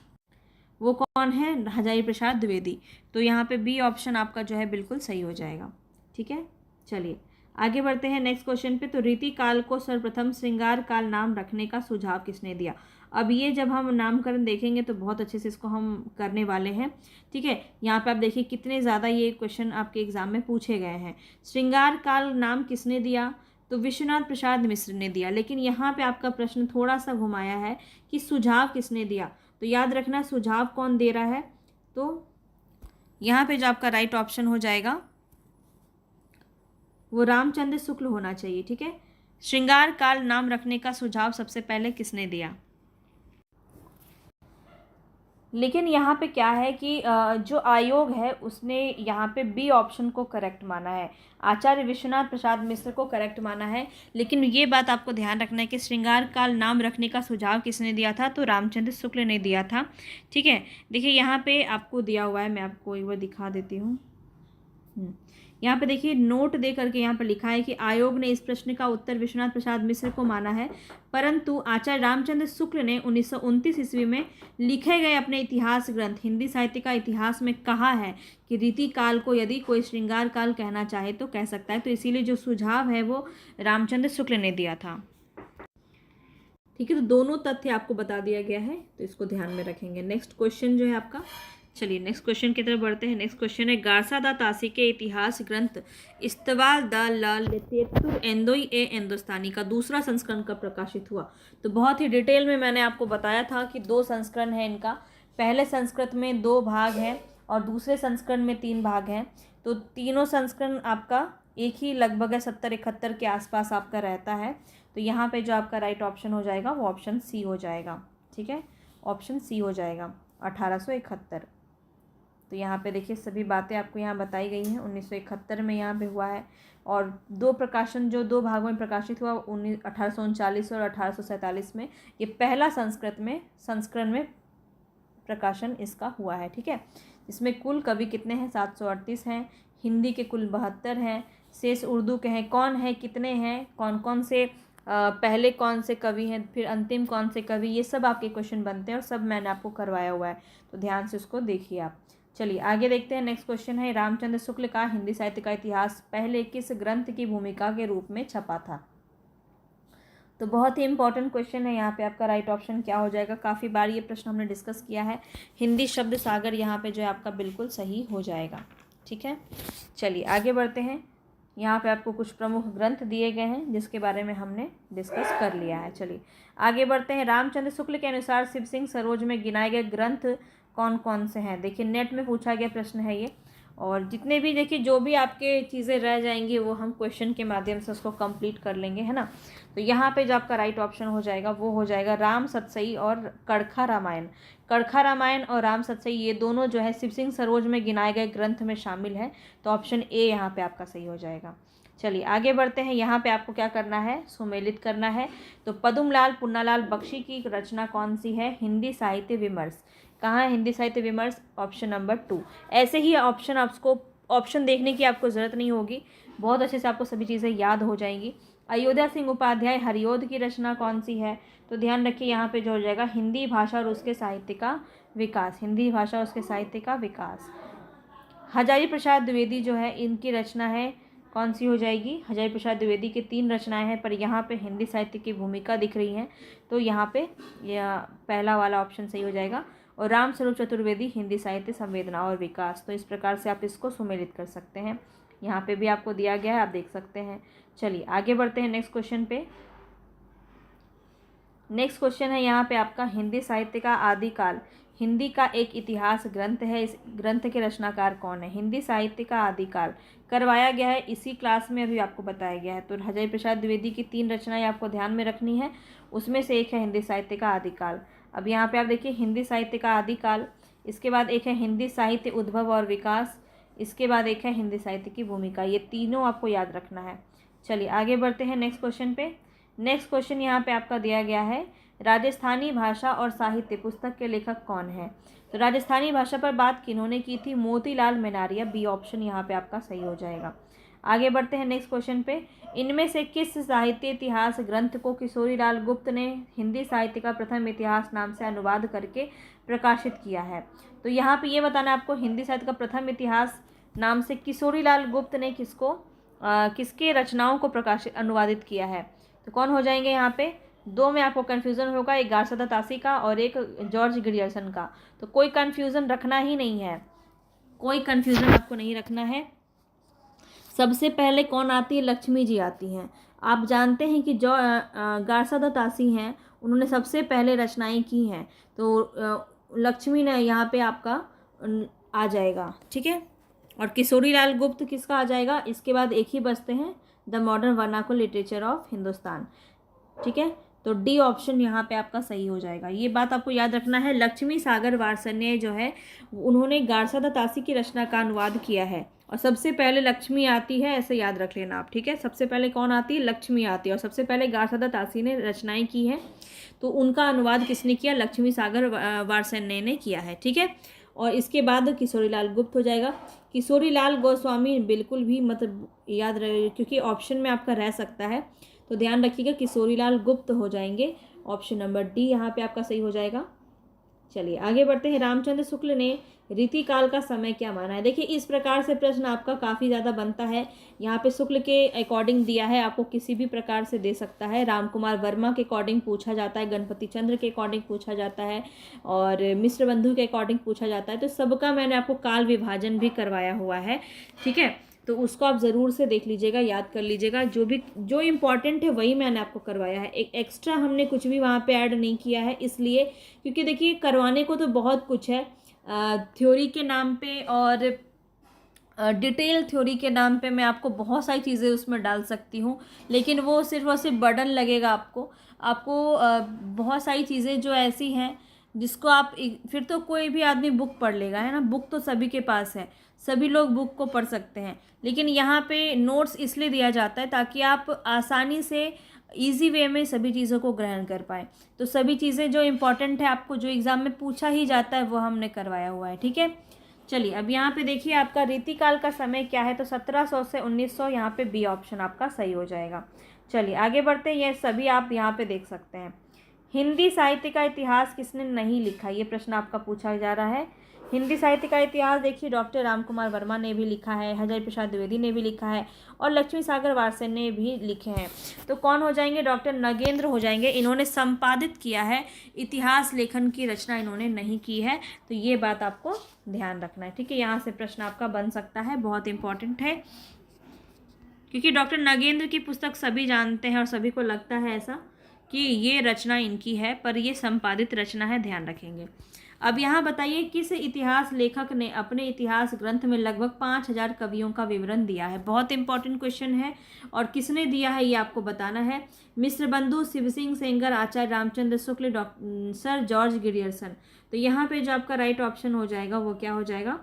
वो कौन है, हजारी प्रसाद द्विवेदी। तो यहाँ पे बी ऑप्शन आपका जो है बिल्कुल सही हो जाएगा। ठीक है, चलिए आगे बढ़ते हैं नेक्स्ट क्वेश्चन पे। तो रीति काल को सर्वप्रथम श्रृंगार काल नाम रखने का सुझाव किसने दिया। अब ये जब हम नामकरण देखेंगे तो बहुत अच्छे से इसको हम करने वाले हैं। ठीक है, यहाँ पे आप देखिए कितने ज़्यादा ये क्वेश्चन आपके एग्जाम में पूछे गए हैं। श्रृंगार काल नाम किसने दिया, तो विश्वनाथ प्रसाद मिश्र ने दिया। लेकिन यहाँ पे आपका प्रश्न थोड़ा सा घुमाया है कि सुझाव किसने दिया। तो याद रखना सुझाव कौन दे रहा है, तो यहाँ पे जो आपका राइट ऑप्शन हो जाएगा वो रामचंद्र शुक्ल होना चाहिए। ठीक है, श्रृंगार काल नाम रखने का सुझाव सबसे पहले किसने दिया। लेकिन यहाँ पे क्या है कि जो आयोग है उसने यहाँ पे बी ऑप्शन को करेक्ट माना है, आचार्य विश्वनाथ प्रसाद मिश्र को करेक्ट माना है। लेकिन ये बात आपको ध्यान रखना है कि श्रृंगार काल नाम रखने का सुझाव किसने दिया था, तो रामचंद्र शुक्ल ने दिया था। ठीक है, देखिए यहाँ पे आपको दिया हुआ है, मैं आपको एक बार दिखा देती हूँ। यहाँ पे देखिए नोट दे करके यहाँ पर लिखा है कि आयोग ने इस प्रश्न का उत्तर विश्वनाथ प्रसाद मिश्र को माना है, परंतु आचार्य रामचंद्र शुक्ल ने 1929 ईस्वी में लिखे गए अपने इतिहास ग्रंथ हिंदी साहित्य का इतिहास में कहा है कि रीति काल को यदि कोई श्रृंगार काल कहना चाहे तो कह सकता है। तो इसीलिए जो सुझाव है वो रामचंद्र शुक्ल ने दिया था। ठीक है, तो दोनों तथ्य आपको बता दिया गया है, तो इसको ध्यान में रखेंगे। नेक्स्ट क्वेश्चन जो है आपका, चलिए नेक्स्ट क्वेश्चन की तरफ बढ़ते हैं। नेक्स्ट क्वेश्चन है गारसा दा तासी के इतिहास ग्रंथ इस्तवाल द लिटेरेतुर एंदोई ए हिंदुस्तानी का दूसरा संस्करण कब प्रकाशित हुआ। तो बहुत ही डिटेल में मैंने आपको बताया था कि 2 संस्करण है इनका। पहले संस्कृत में 2 भाग हैं और दूसरे संस्करण में 3 भाग हैं। तो तीनों संस्करण आपका एक ही लगभग 70-71 के आसपास आपका रहता है। तो यहाँ पे जो आपका राइट ऑप्शन हो जाएगा वो ऑप्शन सी हो जाएगा। ठीक है, ऑप्शन सी हो जाएगा 1871। तो यहाँ पे देखिए सभी बातें आपको यहाँ बताई गई हैं। 1971 में यहाँ पे हुआ है और 2 प्रकाशन जो 2 भागों में प्रकाशित हुआ 1839 और 1847 में। ये पहला संस्करण में प्रकाशन इसका हुआ है। ठीक है, इसमें कुल कवि कितने हैं, 738 हैं। हिंदी के कुल 72 हैं, शेष उर्दू के हैं। कौन है, कितने हैं, कौन कौन से पहले कौन से कवि हैं, फिर अंतिम कौन से कवि, ये सब आपके क्वेश्चन बनते हैं और सब मैंने आपको करवाया हुआ है। तो ध्यान से उसको देखिए आप। चलिए आगे देखते हैं। नेक्स्ट क्वेश्चन है रामचंद्र शुक्ल का हिंदी साहित्य का इतिहास पहले किस ग्रंथ की भूमिका के रूप में छपा था। तो बहुत ही इंपॉर्टेंट क्वेश्चन है। यहाँ पे आपका राइट ऑप्शन क्या हो जाएगा। काफ़ी बार ये प्रश्न हमने डिस्कस किया है। हिंदी शब्द सागर यहाँ पे जो है आपका बिल्कुल सही हो जाएगा। ठीक है, चलिए आगे बढ़ते हैं। यहाँ पे आपको कुछ प्रमुख ग्रंथ दिए गए हैं जिसके बारे में हमने डिस्कस कर लिया है। चलिए आगे बढ़ते हैं। रामचंद्र शुक्ल के अनुसार शिव सिंह सरोज में गिनाए गए ग्रंथ कौन कौन से हैं। देखिए नेट में पूछा गया प्रश्न है ये, और जितने भी देखिए जो भी आपके चीज़ें रह जाएंगी वो हम क्वेश्चन के माध्यम से उसको कंप्लीट कर लेंगे, है ना। तो यहाँ पे जो आपका राइट ऑप्शन हो जाएगा वो हो जाएगा राम सतसई और कड़खा रामायण। कड़खा रामायण और राम सतसई ये दोनों जो है शिव सिंह सरोज में गिनाए गए ग्रंथ में शामिल है। तो ऑप्शन ए यहाँ पे आपका सही हो जाएगा। चलिए आगे बढ़ते हैं। यहाँ पे आपको क्या करना है, सुमेलित करना है। तो पद्मलाल पुन्नालाल बख्शी की रचना कौन सी है, हिंदी साहित्य विमर्श। कहाँ है हिंदी साहित्य विमर्श, ऑप्शन नंबर 2। ऐसे ही ऑप्शन आपको ऑप्शन देखने की आपको ज़रूरत नहीं होगी, बहुत अच्छे से आपको सभी चीज़ें याद हो जाएंगी। अयोध्या सिंह उपाध्याय हरिओद की रचना कौन सी है। तो ध्यान रखिए यहाँ पे जो हो जाएगा हिंदी भाषा और उसके साहित्य का विकास। हिंदी भाषा और उसके साहित्य का विकास। हजारी प्रसाद द्विवेदी जो है इनकी रचना है कौन सी हो जाएगी। हजारी प्रसाद द्विवेदी की 3 रचनाएं हैं, पर यहाँ पे हिंदी साहित्य की भूमिका दिख रही है। तो यहाँ पे पहला वाला ऑप्शन सही हो जाएगा। और राम स्वरूप चतुर्वेदी हिंदी साहित्य संवेदना और विकास। तो इस प्रकार से आप इसको सुमेलित कर सकते हैं। यहाँ पे भी आपको दिया गया है, आप देख सकते हैं। चलिए आगे बढ़ते हैं नेक्स्ट क्वेश्चन पे। नेक्स्ट क्वेश्चन है यहाँ पे आपका हिंदी साहित्य का आदिकाल हिंदी का एक इतिहास ग्रंथ है। इस ग्रंथ के रचनाकार कौन है। हिंदी साहित्य का आदिकाल करवाया गया है इसी क्लास में, अभी आपको बताया गया है। तो हजारी प्रसाद द्विवेदी की 3 रचनाएं आपको ध्यान में रखनी है, उसमें से एक है हिंदी साहित्य का आदिकाल। अब यहाँ पे आप देखिए हिंदी साहित्य का आदिकाल, इसके बाद एक है हिंदी साहित्य उद्भव और विकास, इसके बाद एक है हिंदी साहित्य की भूमिका। ये तीनों आपको याद रखना है। चलिए आगे बढ़ते हैं नेक्स्ट क्वेश्चन पे। नेक्स्ट क्वेश्चन यहाँ पे आपका दिया गया है, राजस्थानी भाषा और साहित्य पुस्तक के लेखक कौन है? तो राजस्थानी भाषा पर बात किन्होंने की थी? मोतीलाल मेनारिया। बी ऑप्शन यहाँ पे आपका सही हो जाएगा। आगे बढ़ते हैं नेक्स्ट क्वेश्चन पे। इनमें से किस साहित्य इतिहास ग्रंथ को किशोरीलाल गुप्त ने हिंदी साहित्य का प्रथम इतिहास नाम से अनुवाद करके प्रकाशित किया है? तो यहाँ पे ये बताना है आपको, हिंदी साहित्य का प्रथम इतिहास नाम से किशोरीलाल गुप्त ने किसके रचनाओं को अनुवादित किया है? तो कौन हो जाएंगे यहाँ पे? दो में आपको कन्फ्यूज़न होगा, एक गारसादा तासी का और एक जॉर्ज ग्रियर्सन का। तो कोई कन्फ्यूज़न रखना ही नहीं है, कोई कन्फ्यूज़न आपको नहीं रखना है। सबसे पहले कौन आती है? लक्ष्मी जी आती हैं। आप जानते हैं कि जो गारसादा तासी हैं उन्होंने सबसे पहले रचनाएं की हैं, तो लक्ष्मी ने यहाँ पे आपका आ जाएगा, ठीक है। और किशोरीलाल गुप्त किसका आ जाएगा? इसके बाद एक ही बचते हैं, the modern vernacular literature of Hindustan, ठीक है। तो डी ऑप्शन यहाँ पे आपका सही हो जाएगा। ये बात आपको याद रखना है, लक्ष्मी सागर वार्ष्णेय जो है उन्होंने गारसादा तासी की रचना का अनुवाद किया है, और सबसे पहले लक्ष्मी आती है, ऐसे याद रख लेना आप, ठीक है। सबसे पहले कौन आती है? लक्ष्मी आती है, और सबसे पहले गारसादा तासी ने रचनाएं की हैं, तो उनका अनुवाद किसने किया? लक्ष्मी सागर वार्ष्णेय ने किया है, ठीक है। और इसके बाद किशोरीलाल गुप्त हो जाएगा। किशोरीलाल गोस्वामी बिल्कुल भी मतलब याद रहे, क्योंकि ऑप्शन में आपका रह सकता है, तो ध्यान रखिएगा, किशोरीलाल गुप्त हो जाएंगे। ऑप्शन नंबर डी यहाँ पे आपका सही हो जाएगा। चलिए आगे बढ़ते हैं। रामचंद्र शुक्ल ने रीतिकाल का समय क्या माना है? देखिए इस प्रकार से प्रश्न आपका काफ़ी ज़्यादा बनता है। यहाँ पे शुक्ल के अकॉर्डिंग दिया है, आपको किसी भी प्रकार से दे सकता है। राम कुमार वर्मा के अकॉर्डिंग पूछा जाता है, गणपति चंद्र के अकॉर्डिंग पूछा जाता है, और मिश्र बंधु के अकॉर्डिंग पूछा जाता है। तो सबका मैंने आपको काल विभाजन भी करवाया हुआ है, ठीक है। तो उसको आप ज़रूर से देख लीजिएगा, याद कर लीजिएगा। जो इम्पॉर्टेंट है वही मैंने आपको करवाया है, एक एक्स्ट्रा हमने कुछ भी वहाँ पे ऐड नहीं किया है, इसलिए क्योंकि देखिए करवाने को तो बहुत कुछ है, थ्योरी के नाम पे और डिटेल थ्योरी के नाम पे मैं आपको बहुत सारी चीज़ें उसमें डाल सकती हूँ, लेकिन वो सिर्फ और सिर्फ बर्डन लगेगा आपको बहुत सारी चीज़ें जो ऐसी हैं जिसको आप फिर तो कोई भी आदमी बुक पढ़ लेगा, है ना। बुक तो सभी के पास है, सभी लोग बुक को पढ़ सकते हैं, लेकिन यहाँ पे नोट्स इसलिए दिया जाता है ताकि आप आसानी से इजी वे में सभी चीज़ों को ग्रहण कर पाएँ। तो सभी चीज़ें जो इम्पोर्टेंट है आपको, जो एग्ज़ाम में पूछा ही जाता है, वो हमने करवाया हुआ है, ठीक है। चलिए अब यहाँ पे देखिए आपका रीतिकाल का समय क्या है? तो 1700 से 1900, यहाँ पे बी ऑप्शन आपका सही हो जाएगा। चलिए आगे बढ़ते हैं, ये सभी आप यहाँ पे देख सकते हैं। हिंदी साहित्य का इतिहास किसने नहीं लिखा? ये प्रश्न आपका पूछा जा रहा है। हिंदी साहित्य का इतिहास देखिए डॉक्टर राम कुमार वर्मा ने भी लिखा है, हरिहर प्रसाद द्विवेदी ने भी लिखा है, और लक्ष्मी सागर वार्ष्णेय ने भी लिखे हैं। तो कौन हो जाएंगे? डॉक्टर नगेंद्र हो जाएंगे। इन्होंने संपादित किया है, इतिहास लेखन की रचना इन्होंने नहीं की है, तो ये बात आपको ध्यान रखना है, ठीक है। यहाँ से प्रश्न आपका बन सकता है, बहुत इंपॉर्टेंट है, क्योंकि डॉक्टर नगेंद्र की पुस्तक सभी जानते हैं और सभी को लगता है ऐसा कि ये रचना इनकी है, पर ये संपादित रचना है, ध्यान रखेंगे। अब यहाँ बताइए, किस इतिहास लेखक ने अपने इतिहास ग्रंथ में लगभग 5000 कवियों का विवरण दिया है? बहुत इंपॉर्टेंट क्वेश्चन है, और किसने दिया है ये आपको बताना है। मिश्र बंधु, शिव सिंह सेंगर, आचार्य Ramchandra Shukla, sir George Grierson. तो यहाँ पे जो आपका राइट ऑप्शन हो जाएगा वो क्या हो जाएगा?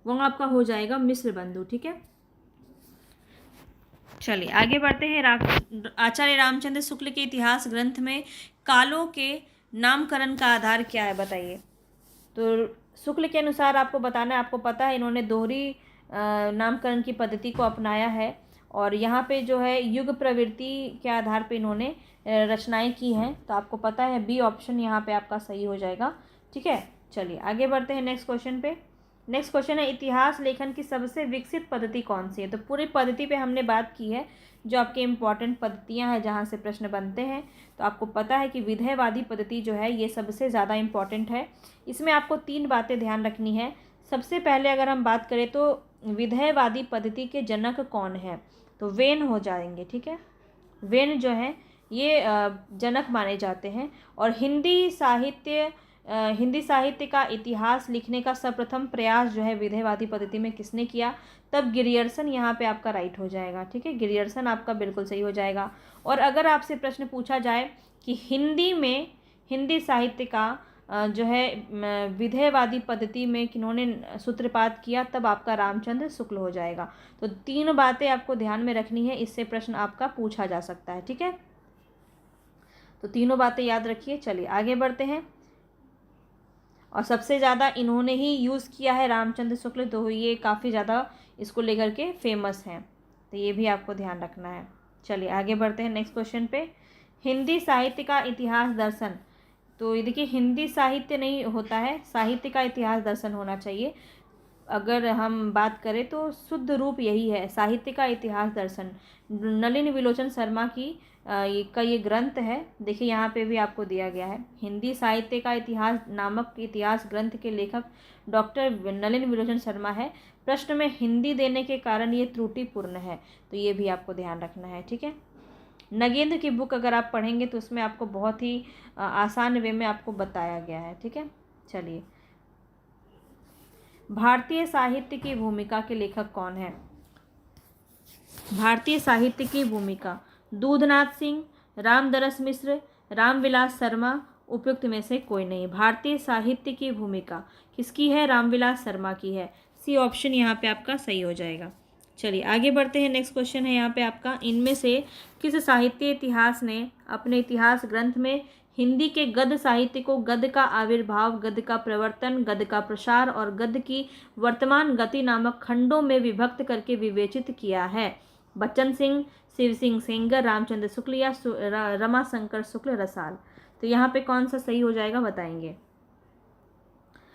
वो आपका हो जाएगा मिश्र बंधु, ठीक है। चलिए आगे बढ़ते हैं। आचार्य रामचंद्र शुक्ल के इतिहास ग्रंथ में कालों के नामकरण का आधार क्या है? बताइए। तो शुक्ल के अनुसार आपको बताना है, आपको पता है इन्होंने दोहरी नामकरण की पद्धति को अपनाया है, और यहाँ पे जो है युग प्रवृत्ति के आधार पे इन्होंने रचनाएं की हैं, तो आपको पता है बी ऑप्शन यहाँ पे आपका सही हो जाएगा, ठीक है। चलिए आगे बढ़ते हैं नेक्स्ट क्वेश्चन पे। नेक्स्ट क्वेश्चन है, इतिहास लेखन की सबसे विकसित पद्धति कौन सी है? तो पूरी पद्धति पे हमने बात की है, जो आपके इम्पॉर्टेंट पद्धतियां हैं जहाँ से प्रश्न बनते हैं। तो आपको पता है कि विधेयवादी पद्धति जो है ये सबसे ज़्यादा इम्पॉर्टेंट है। इसमें आपको 3 बातें ध्यान रखनी है। सबसे पहले अगर हम बात करें तो विधेयवादी पद्धति के जनक कौन है? तो वेन हो जाएंगे, ठीक है। वेन जो है ये जनक माने जाते हैं। और हिंदी साहित्य का इतिहास लिखने का सर्वप्रथम प्रयास जो है विधेयवादी पद्धति में किसने किया? तब ग्रियर्सन यहाँ पे आपका राइट हो जाएगा, ठीक है। ग्रियर्सन आपका बिल्कुल सही हो जाएगा। और अगर आपसे प्रश्न पूछा जाए कि हिंदी साहित्य का जो है विधेयवादी पद्धति में किन्होंने सूत्रपात किया, तब आपका रामचंद्र शुक्ल हो जाएगा। तो 3 बातें आपको ध्यान में रखनी है, इससे प्रश्न आपका पूछा जा सकता है। ठीक है, तो तीनों बातें याद रखिए। चलिए आगे बढ़ते हैं। और सबसे ज़्यादा इन्होंने ही यूज़ किया है रामचंद्र शुक्ल, तो ये काफ़ी ज़्यादा इसको लेकर के फेमस हैं, तो ये भी आपको ध्यान रखना है। चलिए आगे बढ़ते हैं नेक्स्ट क्वेश्चन पे। हिंदी साहित्य का इतिहास दर्शन। तो ये देखिए, हिंदी साहित्य नहीं होता है, साहित्य का इतिहास दर्शन होना चाहिए। अगर हम बात करें तो शुद्ध रूप यही है, साहित्य का इतिहास दर्शन। नलिन विलोचन शर्मा की ये ग्रंथ है। देखिए यहाँ पे भी आपको दिया गया है, हिंदी साहित्य का इतिहास नामक इतिहास ग्रंथ के लेखक डॉक्टर नलिन विलोचन शर्मा है। प्रश्न में हिंदी देने के कारण ये त्रुटिपूर्ण है, तो ये भी आपको ध्यान रखना है। ठीक है, नगेंद्र की बुक अगर आप पढ़ेंगे तो उसमें आपको बहुत ही आसान वे में आपको बताया गया है। ठीक है, चलिए, भारतीय साहित्य की भूमिका के लेखक कौन है? भारतीय साहित्य की भूमिका दूधनाथ सिंह, रामदरस मिश्र, रामविलास शर्मा, उपयुक्त में से कोई नहीं। भारतीय साहित्य की भूमिका किसकी है? रामविलास शर्मा की है। सी ऑप्शन यहाँ पे आपका सही हो जाएगा। चलिए आगे बढ़ते हैं। नेक्स्ट क्वेश्चन है यहाँ पे आपका, इनमें से किस साहित्य इतिहास ने अपने इतिहास ग्रंथ में हिंदी के गद्य साहित्य को गद्य का आविर्भाव, गद्य का प्रवर्तन, गद्य का प्रसार और गद्य की वर्तमान गति नामक खंडों में विभक्त करके विवेचित किया है? बच्चन सिंह, शिव सिंह सेंगर, रामचंद्र शुक्ल या रमाशंकर शुक्ल रसाल। तो यहाँ पे कौन सा सही हो जाएगा बताएंगे?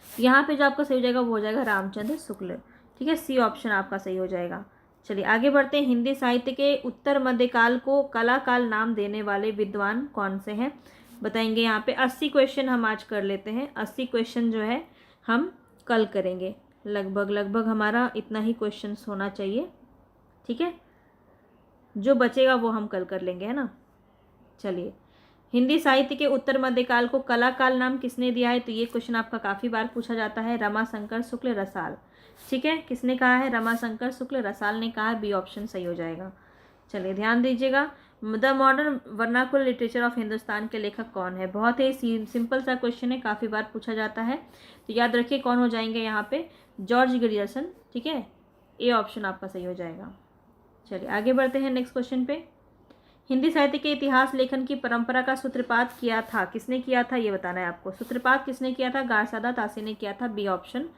यहाँ पे जो आपका सही हो जाएगा वो हो जाएगा रामचंद्र शुक्ल। ठीक है, सी ऑप्शन आपका सही हो जाएगा। चलिए आगे बढ़ते हैं। हिंदी साहित्य के उत्तर मध्यकाल को कला काल नाम देने वाले विद्वान कौन से हैं बताएंगे? यहाँ पे 80 क्वेश्चन हम आज कर लेते हैं। 80 क्वेश्चन जो है हम कल करेंगे। लगभग हमारा इतना ही क्वेश्चन होना चाहिए। ठीक है, जो बचेगा वो हम कल कर लेंगे, है ना। चलिए, हिंदी साहित्य के उत्तर मध्यकाल को कला काल नाम किसने दिया है? तो ये क्वेश्चन आपका काफ़ी बार पूछा जाता है, रमाशंकर शुक्ल रसाल। ठीक है, किसने कहा है? रमाशंकर शुक्ल रसाल ने कहा है। बी ऑप्शन सही हो जाएगा। चलिए ध्यान दीजिएगा, the modern vernacular literature of Hindustan के लेखक कौन है? बहुत ही सिंपल सा क्वेश्चन है, काफ़ी बार पूछा जाता है, तो याद रखिए कौन हो जाएंगे यहाँ पे? George Grierson. ठीक है, ए ऑप्शन आपका सही हो जाएगा। चलिए आगे बढ़ते हैं नेक्स्ट क्वेश्चन पे। हिंदी साहित्य के इतिहास लेखन की परंपरा का सूत्रपात किया था, किसने किया था ये बताना है आपको। सूत्रपात किसने किया था? गारसादा तासी ने किया था। बी ऑप्शन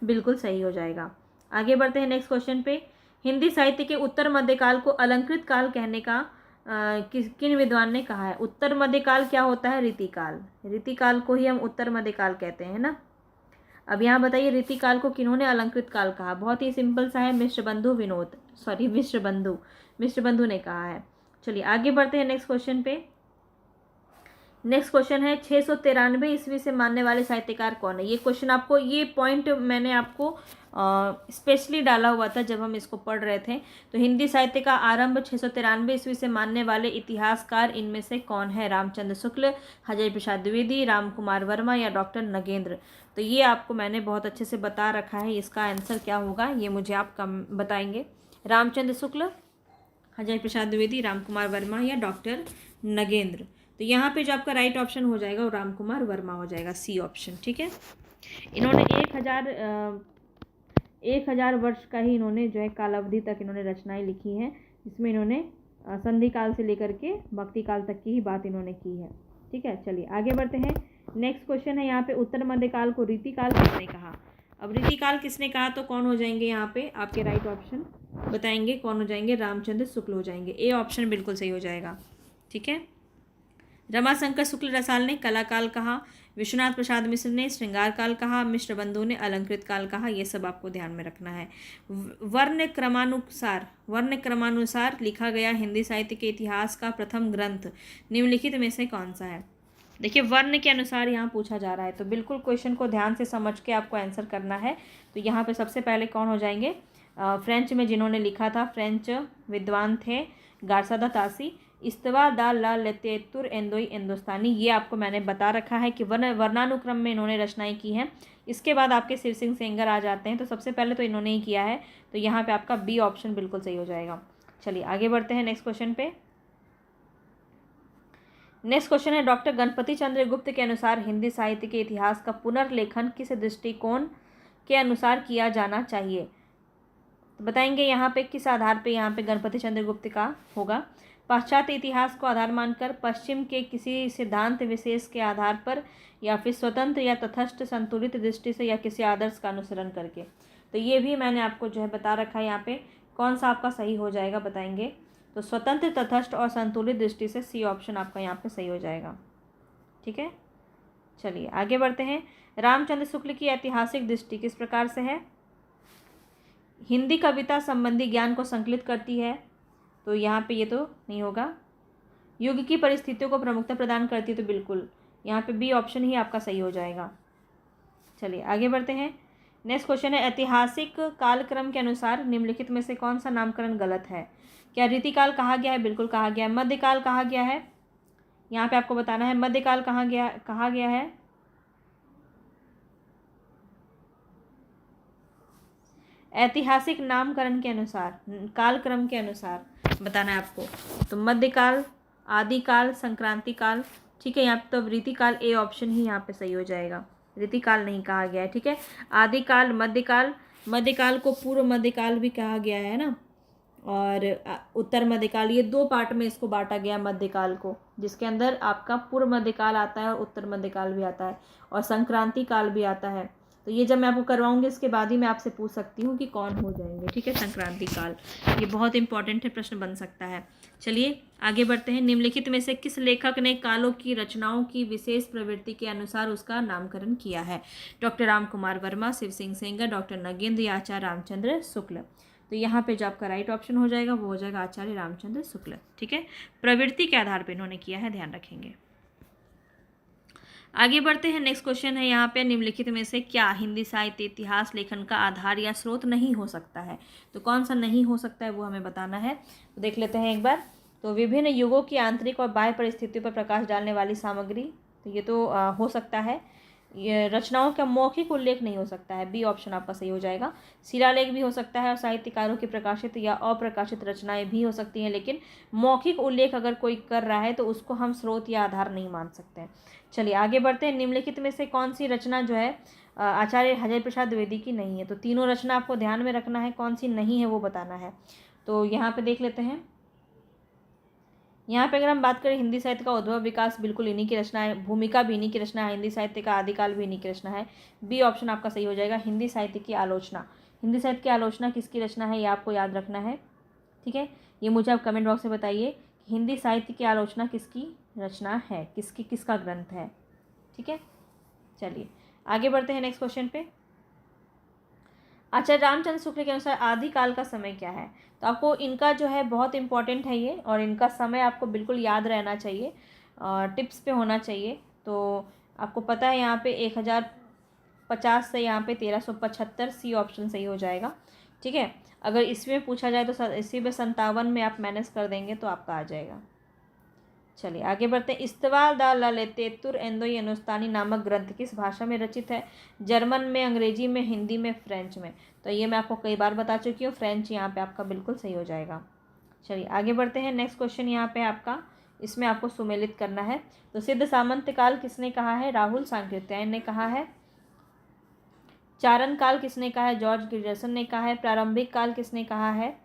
बिल्कुल सही हो जाएगा। आगे बढ़ते हैं नेक्स्ट क्वेश्चन पे। हिंदी साहित्य के उत्तर मध्यकाल को अलंकृत काल कहने का किन विद्वान ने कहा है? उत्तर मध्यकाल क्या होता है? रीतिकाल। रीतिकाल को ही हम उत्तर मध्यकाल कहते हैं ना। अब यहाँ बताइए रीतिकाल को किन्होंने अलंकृत काल कहा? बहुत ही सिंपल सा है, मिश्र बंधु ने कहा है। चलिए आगे बढ़ते हैं नेक्स्ट क्वेश्चन पे। नेक्स्ट क्वेश्चन है 693 ईस्वी से मानने वाले साहित्यकार कौन है? ये क्वेश्चन आपको, ये पॉइंट मैंने आपको स्पेशली डाला हुआ था जब हम इसको पढ़ रहे थे। तो हिंदी साहित्य का आरंभ 693 ईस्वी से मानने वाले इतिहासकार इनमें से कौन है? रामचंद्र शुक्ल, हरिहर प्रसाद द्विवेदी, राम कुमार वर्मा या डॉक्टर नगेंद्र। तो ये आपको मैंने बहुत अच्छे से बता रखा है, इसका आंसर क्या होगा ये मुझे आप कम बताएंगे। रामचंद्र शुक्ल, हरिहर प्रसाद द्विवेदी, राम कुमार वर्मा या डॉक्टर नगेंद्र। तो यहाँ पे जो आपका राइट ऑप्शन हो जाएगा वो राम कुमार वर्मा हो जाएगा, सी ऑप्शन। ठीक है, इन्होंने 1000 वर्ष का ही इन्होंने जो है कालावधि तक इन्होंने रचनाएं लिखी हैं, जिसमें इन्होंने संधि काल से लेकर के भक्ति काल तक की ही बात इन्होंने की है। ठीक है, चलिए आगे बढ़ते हैं। नेक्स्ट क्वेश्चन है यहाँ पे, उत्तर मध्यकाल को रीतिकाल किसने कहा? अब रीतिकाल किसने कहा तो कौन हो जाएंगे यहाँ पे आपके राइट ऑप्शन बताएंगे? कौन हो जाएंगे? रामचंद्र शुक्ल हो जाएंगे। ए ऑप्शन बिल्कुल सही हो जाएगा। ठीक है, रमाशंकर शुक्ल रसाल ने कला काल कहा, विश्वनाथ प्रसाद मिश्र ने श्रृंगार काल कहा, मिश्र बंधु ने अलंकृत काल कहा। ये सब आपको ध्यान में रखना है। वर्ण क्रमानुसार लिखा गया हिंदी साहित्य के इतिहास का प्रथम ग्रंथ निम्नलिखित में से कौन सा है? देखिए, वर्ण के अनुसार यहाँ पूछा जा रहा है, तो बिल्कुल क्वेश्चन को ध्यान से समझ के आपको आंसर करना है। तो यहाँ पे सबसे पहले कौन हो जाएंगे? फ्रेंच में जिन्होंने लिखा था, फ्रेंच विद्वान थे गारसादा तासी। इस्तवा दा ला लेतेतुर एंदोई हिंदुस्तानी, ये आपको मैंने बता रखा है कि वर्णानुक्रम में इन्होंने रचनाएं की हैं। इसके बाद आपके शिव सिंह सेंगर आ जाते हैं, तो सबसे पहले तो इन्होंने ही किया है, तो यहाँ पे आपका बी ऑप्शन बिल्कुल सही हो जाएगा। चलिए आगे बढ़ते हैं नेक्स्ट क्वेश्चन पे। नेक्स्ट क्वेश्चन है, डॉक्टर गणपति चंद्र गुप्त के अनुसार हिंदी साहित्य के इतिहास का पुनर्लेखन किस दृष्टिकोण के अनुसार किया जाना चाहिए? तो बताएंगे यहाँ पे किस आधार पे यहाँ पे गणपति चंद्र गुप्त का होगा। पाश्चात्य इतिहास को आधार मानकर, पश्चिम के किसी सिद्धांत विशेष के आधार पर, या फिर स्वतंत्र या तटस्थ संतुलित दृष्टि से, या किसी आदर्श का अनुसरण करके। तो ये भी मैंने आपको जो है बता रखा है यहाँ पे कौन सा आपका सही हो जाएगा बताएंगे। तो स्वतंत्र, तटस्थ और संतुलित दृष्टि से सी ऑप्शन आपका यहाँ पे सही हो जाएगा। ठीक है, चलिए आगे बढ़ते हैं। रामचंद्र शुक्ल की ऐतिहासिक दृष्टि किस प्रकार से है? हिंदी कविता संबंधी ज्ञान को संकलित करती है, तो यहाँ पे ये तो नहीं होगा। युग की परिस्थितियों को प्रमुखता प्रदान करती है, तो बिल्कुल यहाँ पे बी ऑप्शन ही आपका सही हो जाएगा। चलिए आगे बढ़ते हैं। नेक्स्ट क्वेश्चन है, ऐतिहासिक कालक्रम के अनुसार निम्नलिखित में से कौन सा नामकरण गलत है? क्या रीतिकाल कहा गया है? बिल्कुल कहा गया है। मध्यकाल कहा गया है, यहाँ पे आपको बताना है मध्यकाल कहा गया है। ऐतिहासिक नामकरण के अनुसार, कालक्रम के अनुसार बताना है आपको। तो मध्यकाल, आदिकाल, संक्रांति काल। ठीक है, यहाँ पे तो रीतिकाल ए ऑप्शन ही यहाँ पे सही हो जाएगा। रीतिकाल नहीं कहा गया है। ठीक है, आदिकाल, मध्यकाल, मध्यकाल को पूर्व मध्यकाल भी कहा गया है ना, और उत्तर मध्यकाल, ये दो पार्ट में इसको बांटा गया मध्यकाल को, जिसके अंदर आपका पूर्व मध्यकाल आता है और उत्तर मध्यकाल भी आता है, और संक्रांति काल भी आता है। तो ये जब मैं आपको करवाऊंगी इसके बाद ही मैं आपसे पूछ सकती हूँ कि कौन हो जाएंगे। ठीक है, संक्रांति काल, ये बहुत इंपॉर्टेंट है, प्रश्न बन सकता है। चलिए आगे बढ़ते हैं। निम्नलिखित में से किस लेखक ने कालों की रचनाओं की विशेष प्रवृत्ति के अनुसार उसका नामकरण किया है? डॉक्टर राम कुमार वर्मा, शिव सिंह सेंगर, डॉक्टर नगेंद्र या आचार्य रामचंद्र शुक्ल। तो यहाँ पे जो आपका राइट ऑप्शन हो जाएगा वो हो जाएगा आचार्य रामचंद्र शुक्ल। ठीक है, प्रवृत्ति के आधार पर इन्होंने किया है, ध्यान रखेंगे। आगे बढ़ते हैं। नेक्स्ट क्वेश्चन है यहाँ पे, निम्नलिखित में से क्या हिंदी साहित्य इतिहास लेखन का आधार या स्रोत नहीं हो सकता है? तो कौन सा नहीं हो सकता है वो हमें बताना है। तो देख लेते हैं एक बार। तो विभिन्न युगों की आंतरिक और बाह्य परिस्थितियों पर प्रकाश डालने वाली सामग्री, तो ये तो हो सकता है। ये रचनाओं का मौखिक उल्लेख नहीं हो सकता है, बी ऑप्शन आपका सही हो जाएगा। शिलालेख भी हो सकता है, और साहित्यकारों की प्रकाशित या अप्रकाशित रचनाएं भी हो सकती हैं, लेकिन मौखिक उल्लेख अगर कोई कर रहा है तो उसको हम स्रोत या आधार नहीं मान सकते हैं। चलिए आगे बढ़ते हैं। निम्नलिखित में से कौन सी रचना जो है आचार्य हरिहर प्रसाद द्विवेदी की नहीं है? तो तीनों रचना आपको ध्यान में रखना है, कौन सी नहीं है वो बताना है। तो यहाँ पे देख लेते हैं। यहाँ पे अगर हम बात करें हिंदी साहित्य का उद्भव विकास, बिल्कुल इन्हीं की रचना है। भूमिका भी इन्हीं की रचना है। हिंदी साहित्य का आदिकाल भी इन्हीं की रचना है, बी ऑप्शन आपका सही हो जाएगा। हिंदी साहित्य की आलोचना, हिंदी साहित्य की आलोचना किसकी रचना है ये आपको याद रखना है। ठीक है, ये मुझे आप कमेंट बॉक्स में बताइए कि हिंदी साहित्य की आलोचना किसकी रचना है, किसका ग्रंथ है। ठीक है, चलिए आगे बढ़ते हैं नेक्स्ट क्वेश्चन पे। आचार्य रामचंद्र शुक्ल के अनुसार आदिकाल का समय क्या है? तो आपको इनका जो है बहुत इंपॉर्टेंट है ये, और इनका समय आपको बिल्कुल याद रहना चाहिए, टिप्स पे होना चाहिए। तो आपको पता है यहाँ पे 1050 से यहाँ पे 1375, सी ऑप्शन सही हो जाएगा। ठीक है, अगर इसमें पूछा जाए तो इसी में 57 में आप मैनेज कर देंगे तो आपका आ जाएगा। चलिए आगे बढ़ते हैं। इस्तवाल द ललितेतुर एंदो हिंदुस्तानी नामक ग्रंथ किस भाषा में रचित है? जर्मन में, अंग्रेजी में, हिंदी में, फ्रेंच में। तो ये मैं आपको कई बार बता चुकी हूँ, फ्रेंच यहाँ पे आपका बिल्कुल सही हो जाएगा। चलिए आगे बढ़ते हैं। नेक्स्ट क्वेश्चन यहाँ पे आपका, इसमें आपको सुमेलित करना है। तो सिद्ध सामंत काल किसने कहा है? राहुल सांकृत्यायन ने कहा है। चारण काल किसने कहा है? जॉर्ज गिरियर्सन ने कहा है। प्रारंभिक काल किसने कहा है?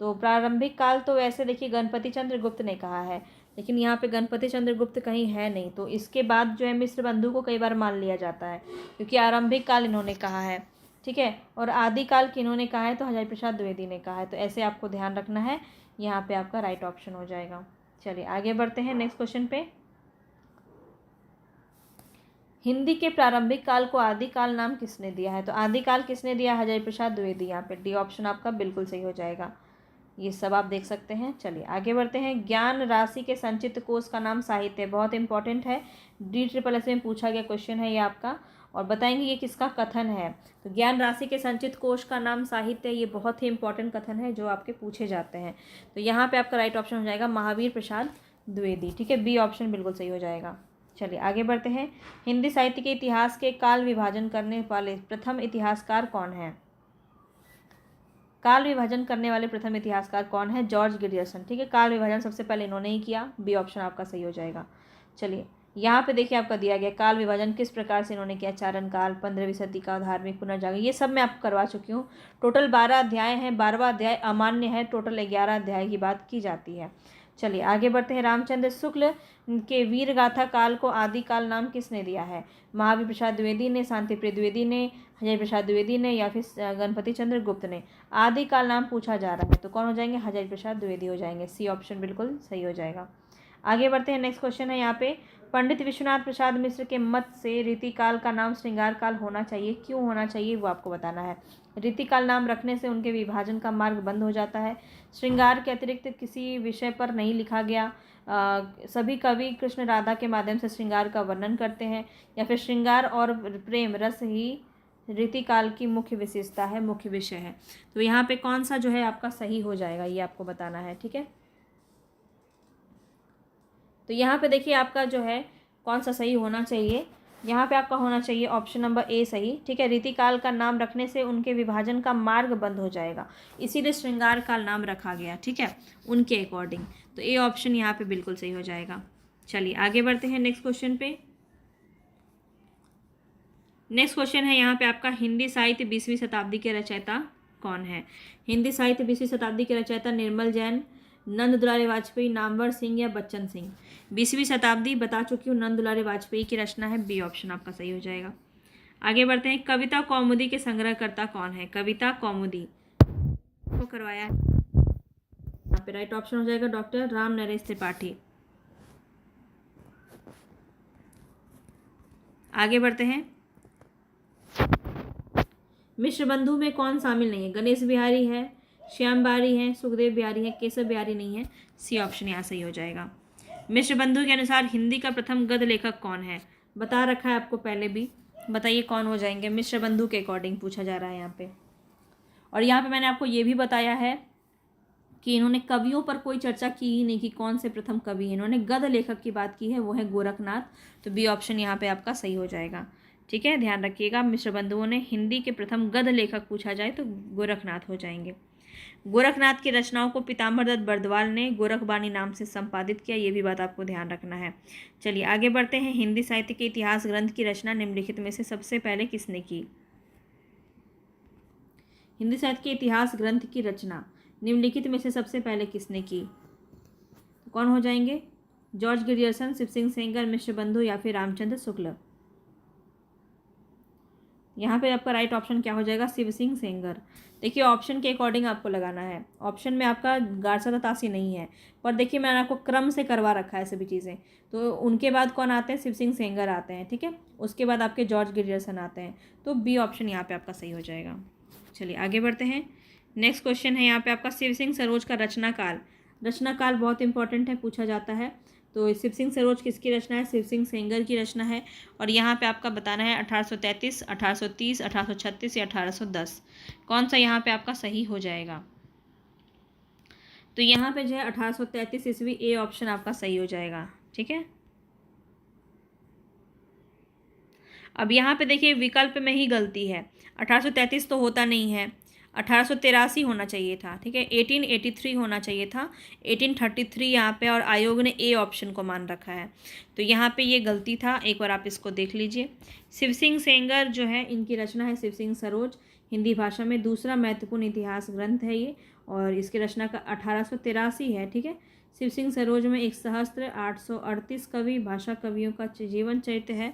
तो प्रारंभिक काल तो वैसे देखिए गणपति चंद्र गुप्त ने कहा है, लेकिन यहाँ पे गणपति चंद्र गुप्त कहीं है नहीं, तो इसके बाद जो है मिश्र बंधु को कई बार मान लिया जाता है, क्योंकि आरंभिक काल इन्होंने कहा है। ठीक है, और आदिकाल किन्होंने कहा है? तो हरिहर प्रसाद द्विवेदी ने कहा है। तो ऐसे आपको ध्यान रखना है, यहाँ पे आपका राइट ऑप्शन हो जाएगा। चलिए आगे बढ़ते हैं नेक्स्ट क्वेश्चन पे। हिंदी के प्रारंभिक काल को आदिकाल नाम किसने दिया है? तो आदिकाल किसने दिया? हरिहर प्रसाद द्विवेदी। यहाँ पे डी ऑप्शन आपका बिल्कुल सही हो जाएगा। ये सब आप देख सकते हैं। चलिए आगे बढ़ते हैं। ज्ञान राशि के संचित कोश का नाम साहित्य, बहुत इंपॉर्टेंट है, DSSS में पूछा गया क्वेश्चन है ये आपका, और बताएंगे ये किसका कथन है। तो ज्ञान राशि के संचित कोश का नाम साहित्य, ये बहुत ही इंपॉर्टेंट कथन है जो आपके पूछे जाते हैं। तो यहाँ पे आपका राइट ऑप्शन हो जाएगा महावीर प्रसाद द्विवेदी। ठीक है, बी ऑप्शन बिल्कुल सही हो जाएगा। चलिए आगे बढ़ते हैं। हिंदी साहित्य के इतिहास के काल विभाजन करने वाले प्रथम इतिहासकार कौन है? काल विभाजन करने वाले प्रथम इतिहासकार कौन है? George Grierson. ठीक है, काल विभाजन सबसे पहले इन्होंने ही किया, बी ऑप्शन आपका सही हो जाएगा। चलिए यहाँ पे देखिए आपका दिया गया काल विभाजन किस प्रकार से इन्होंने किया, चारण काल, 15वीं सदी का धार्मिक पुनर्जागरण, ये सब मैं आपको करवा चुकी हूँ। टोटल 12 अध्याय हैं, 12वां अध्याय अमान्य है, टोटल 11 अध्याय की बात की जाती है। चलिए आगे बढ़ते हैं। रामचंद्र शुक्ल के वीर गाथा काल को आदिकाल नाम किसने दिया है? महावीर प्रसाद द्विवेदी ने, शांति प्रिय द्विवेदी ने, हजारी प्रसाद द्विवेदी ने, या फिर गणपति चंद्र गुप्त ने? आदिकाल नाम पूछा जा रहा है तो कौन हो जाएंगे? हजारी प्रसाद द्विवेदी हो जाएंगे। सी ऑप्शन बिल्कुल सही हो जाएगा। आगे बढ़ते हैं। नेक्स्ट क्वेश्चन है यहाँ पे, पंडित विश्वनाथ प्रसाद मिश्र के मत से रीतिकाल का नाम श्रृंगार काल होना चाहिए, क्यों होना चाहिए वो आपको बताना है। रीतिकाल नाम रखने से उनके विभाजन का मार्ग बंद हो जाता है। श्रृंगार के अतिरिक्त किसी विषय पर नहीं लिखा गया। सभी कवि कृष्ण राधा के माध्यम से श्रृंगार का वर्णन करते हैं। या फिर श्रृंगार और प्रेम रस ही रीतिकाल की मुख्य विशेषता है, मुख्य विषय है। तो यहाँ पे कौन सा जो है आपका सही हो जाएगा ये आपको बताना है, ठीक है। तो यहाँ पे देखिए आपका जो है कौन सा सही होना चाहिए। यहाँ पे आपका होना चाहिए ऑप्शन नंबर ए सही, ठीक है। रीतिकाल का नाम रखने से उनके विभाजन का मार्ग बंद हो जाएगा, इसीलिए श्रृंगार काल नाम रखा गया, ठीक है, उनके अकॉर्डिंग। तो ए ऑप्शन यहाँ पे बिल्कुल सही हो जाएगा। चलिए आगे बढ़ते हैं नेक्स्ट क्वेश्चन पे। नेक्स्ट क्वेश्चन है यहाँ पे आपका, हिंदी साहित्य 20वीं शताब्दी के रचयिता कौन है? हिंदी साहित्य 20वीं शताब्दी के रचयिता निर्मल जैन, नंद दुलारे वाजपेयी, नामवर सिंह या बच्चन सिंह? 20वीं शताब्दी बता चुकी हूँ, नंद दुलारे वाजपेयी की रचना है, बी ऑप्शन आपका सही हो जाएगा। आगे बढ़ते हैं। कविता कौमुदी के संग्रहकर्ता कौन है? कविता कौमुदी को करवाया है, यहाँ पे राइट ऑप्शन हो जाएगा डॉक्टर राम नरेश त्रिपाठी। आगे बढ़ते हैं। मिश्र बंधु में कौन शामिल नहीं है? गणेश बिहारी है, श्याम बिहारी है, सुखदेव बिहारी है, केशव बिहारी नहीं है? सी ऑप्शन यहाँ सही हो जाएगा। मिश्र बंधु के अनुसार हिंदी का प्रथम गद्य लेखक कौन है? बता रखा है आपको पहले भी, बताइए कौन हो जाएंगे? मिश्र बंधु के अकॉर्डिंग पूछा जा रहा है यहाँ पे। और यहाँ पे मैंने आपको ये भी बताया है कि इन्होंने कवियों पर कोई चर्चा की ही नहीं कि कौन से प्रथम कवि हैं, इन्होंने गद्य लेखक की बात की है, वो है गोरखनाथ। तो बी ऑप्शन यहाँ पे आपका सही हो जाएगा, ठीक है, ध्यान रखिएगा। मिश्र बंधुओं ने हिंदी के प्रथम गद्य लेखक पूछा जाए तो गोरखनाथ हो जाएंगे। गोरखनाथ की रचनाओं को पिताम्बर दत्त बर्दवाल ने गोरखबानी नाम से संपादित किया, ये भी बात आपको ध्यान रखना है। चलिए आगे बढ़ते हैं। हिंदी साहित्य के इतिहास ग्रंथ की रचना निम्नलिखित में से सबसे पहले किसने की? हिंदी साहित्य के इतिहास ग्रंथ की रचना निम्नलिखित में से सबसे पहले किसने की? तो कौन हो जाएंगे? जॉर्ज ग्रियर्सन, शिव सिंह सेंगर, मिश्र बंधु या फिर रामचंद्र शुक्ल? यहाँ पे आपका राइट ऑप्शन क्या हो जाएगा? शिव सिंह सेंगर। देखिए ऑप्शन के अकॉर्डिंग आपको लगाना है, ऑप्शन में आपका गारसा तासी नहीं है, पर देखिए मैंने आपको क्रम से करवा रखा है सभी चीज़ें। तो उनके बाद कौन आते हैं? शिव सिंह सेंगर आते हैं, ठीक है, उसके बाद आपके जॉर्ज ग्रियर्सन आते हैं। तो बी ऑप्शन यहाँ पे आपका सही हो जाएगा। चलिए आगे बढ़ते हैं। नेक्स्ट क्वेश्चन है यहाँ पे आपका, शिव सिंह सरोज का रचनाकाल। रचनाकाल बहुत इंपॉर्टेंट है, पूछा जाता है। तो शिव सिंह सरोज किसकी रचना है? शिव सिंह सेंगर की रचना है। और यहाँ पे आपका बताना है 1833, 1830, 1836 या 1810? कौन सा यहाँ पे आपका सही हो जाएगा? तो यहाँ पे जो है 1833 ईस्वी, ए ऑप्शन आपका सही हो जाएगा, ठीक है। अब यहाँ पे देखिए विकल्प में ही गलती है, 1833 तो होता नहीं है, 1883 होना चाहिए था, ठीक है, 1883 होना चाहिए था, 1833 यहाँ पे, और आयोग ने ए ऑप्शन को मान रखा है। तो यहाँ पे ये गलती था, एक बार आप इसको देख लीजिए। शिव सिंह सेंगर जो है, इनकी रचना है शिव सिंह सरोज, हिंदी भाषा में दूसरा महत्वपूर्ण इतिहास ग्रंथ है ये, और इसकी रचना का 1883 है, ठीक है। शिव सिंह सरोज में 1,838 कवि भाषा कवियों का जीवन चरित्र है,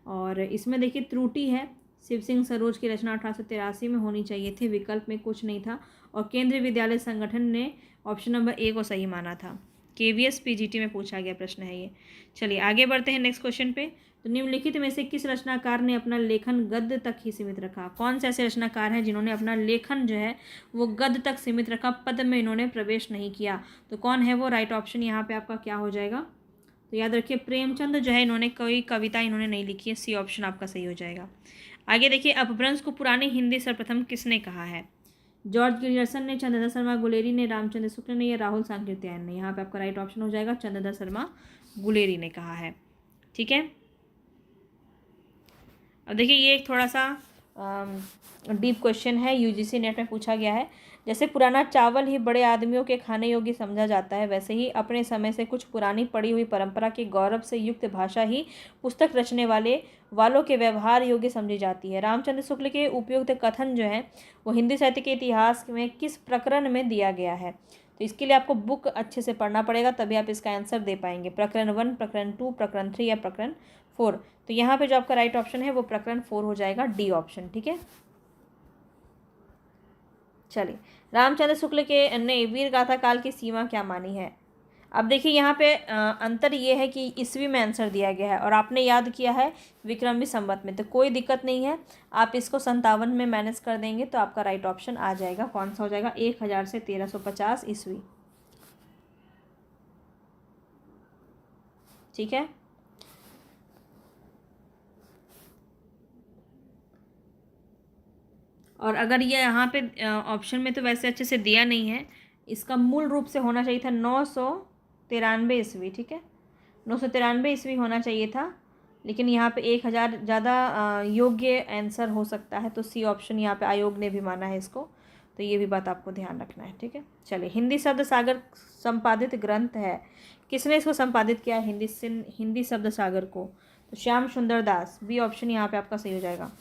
और इसमें देखिए त्रुटि है, शिव सिंह सरोज की रचना 1883 में होनी चाहिए थी, विकल्प में कुछ नहीं था, और केंद्रीय विद्यालय संगठन ने ऑप्शन नंबर ए को सही माना था। KVS PGT में पूछा गया प्रश्न है ये। चलिए आगे बढ़ते हैं नेक्स्ट क्वेश्चन पे। तो निम्नलिखित में से किस रचनाकार ने अपना लेखन गद्य तक ही सीमित रखा? कौन से ऐसे रचनाकार हैं जिन्होंने अपना लेखन जो है वो गद्य तक सीमित रखा, पद में इन्होंने प्रवेश नहीं किया? तो कौन है वो? राइट ऑप्शन यहाँ पे आपका क्या हो जाएगा? तो याद रखिए प्रेमचंद जो है, इन्होंने कोई कविता इन्होंने नहीं लिखी है, सी ऑप्शन आपका सही हो जाएगा। आगे देखिए, अपभ्रंश को पुरानी हिंदी सर्वप्रथम किसने कहा है? जॉर्ज ग्रियर्सन ने, चंद्रधर शर्मा गुलेरी ने, रामचंद्र शुक्ल ने, या राहुल सांकृत्यायन ने? यहाँ पे आपका राइट ऑप्शन हो जाएगा चंद्रधर शर्मा गुलेरी ने कहा है, ठीक है। अब देखिए ये एक थोड़ा सा डीप क्वेश्चन है, UGC नेट में पूछा गया है। जैसे पुराना चावल ही बड़े आदमियों के खाने योग्य समझा जाता है, वैसे ही अपने समय से कुछ पुरानी पड़ी हुई परंपरा के गौरव से युक्त भाषा ही पुस्तक रचने वालों के व्यवहार योग्य समझी जाती है। रामचंद्र शुक्ल के उपयुक्त कथन जो है वो हिंदी साहित्य के इतिहास में किस प्रकरण में दिया गया है? तो इसके लिए आपको बुक अच्छे से पढ़ना पड़ेगा, तभी आप इसका आंसर दे पाएंगे। प्रकरण 1, प्रकरण 2, प्रकरण 3 या प्रकरण 4। तो यहाँ पे जो आपका राइट ऑप्शन है वो प्रकरण 4 हो जाएगा, डी ऑप्शन। ठीक है, चलिए रामचंद्र शुक्ल के ने वीर गाथा काल की सीमा क्या मानी है? अब देखिए यहाँ पे अंतर ये है कि ईस्वी में आंसर दिया गया है और आपने याद किया है विक्रमी संवत में, तो कोई दिक्कत नहीं है। आप इसको 57 में मैनेज कर देंगे तो आपका राइट ऑप्शन आ जाएगा। कौन सा हो जाएगा? 1000 से 1350 ईस्वी। ठीक है, और अगर ये यहाँ पे ऑप्शन में तो वैसे अच्छे से दिया नहीं है, इसका मूल रूप से होना चाहिए था 993 ईस्वी। ठीक है, 993 ईस्वी होना चाहिए था, लेकिन यहाँ पे 1000 ज़्यादा योग्य आंसर हो सकता है, तो सी ऑप्शन यहाँ पे आयोग ने भी माना है इसको, तो ये भी बात आपको ध्यान रखना है। ठीक है, चलिए हिंदी शब्द सागर संपादित ग्रंथ है, किसने इसको संपादित किया है हिंदी शब्द सागर को? तो श्याम सुंदर दास, बी ऑप्शन यहाँ पे आपका सही हो जाएगा।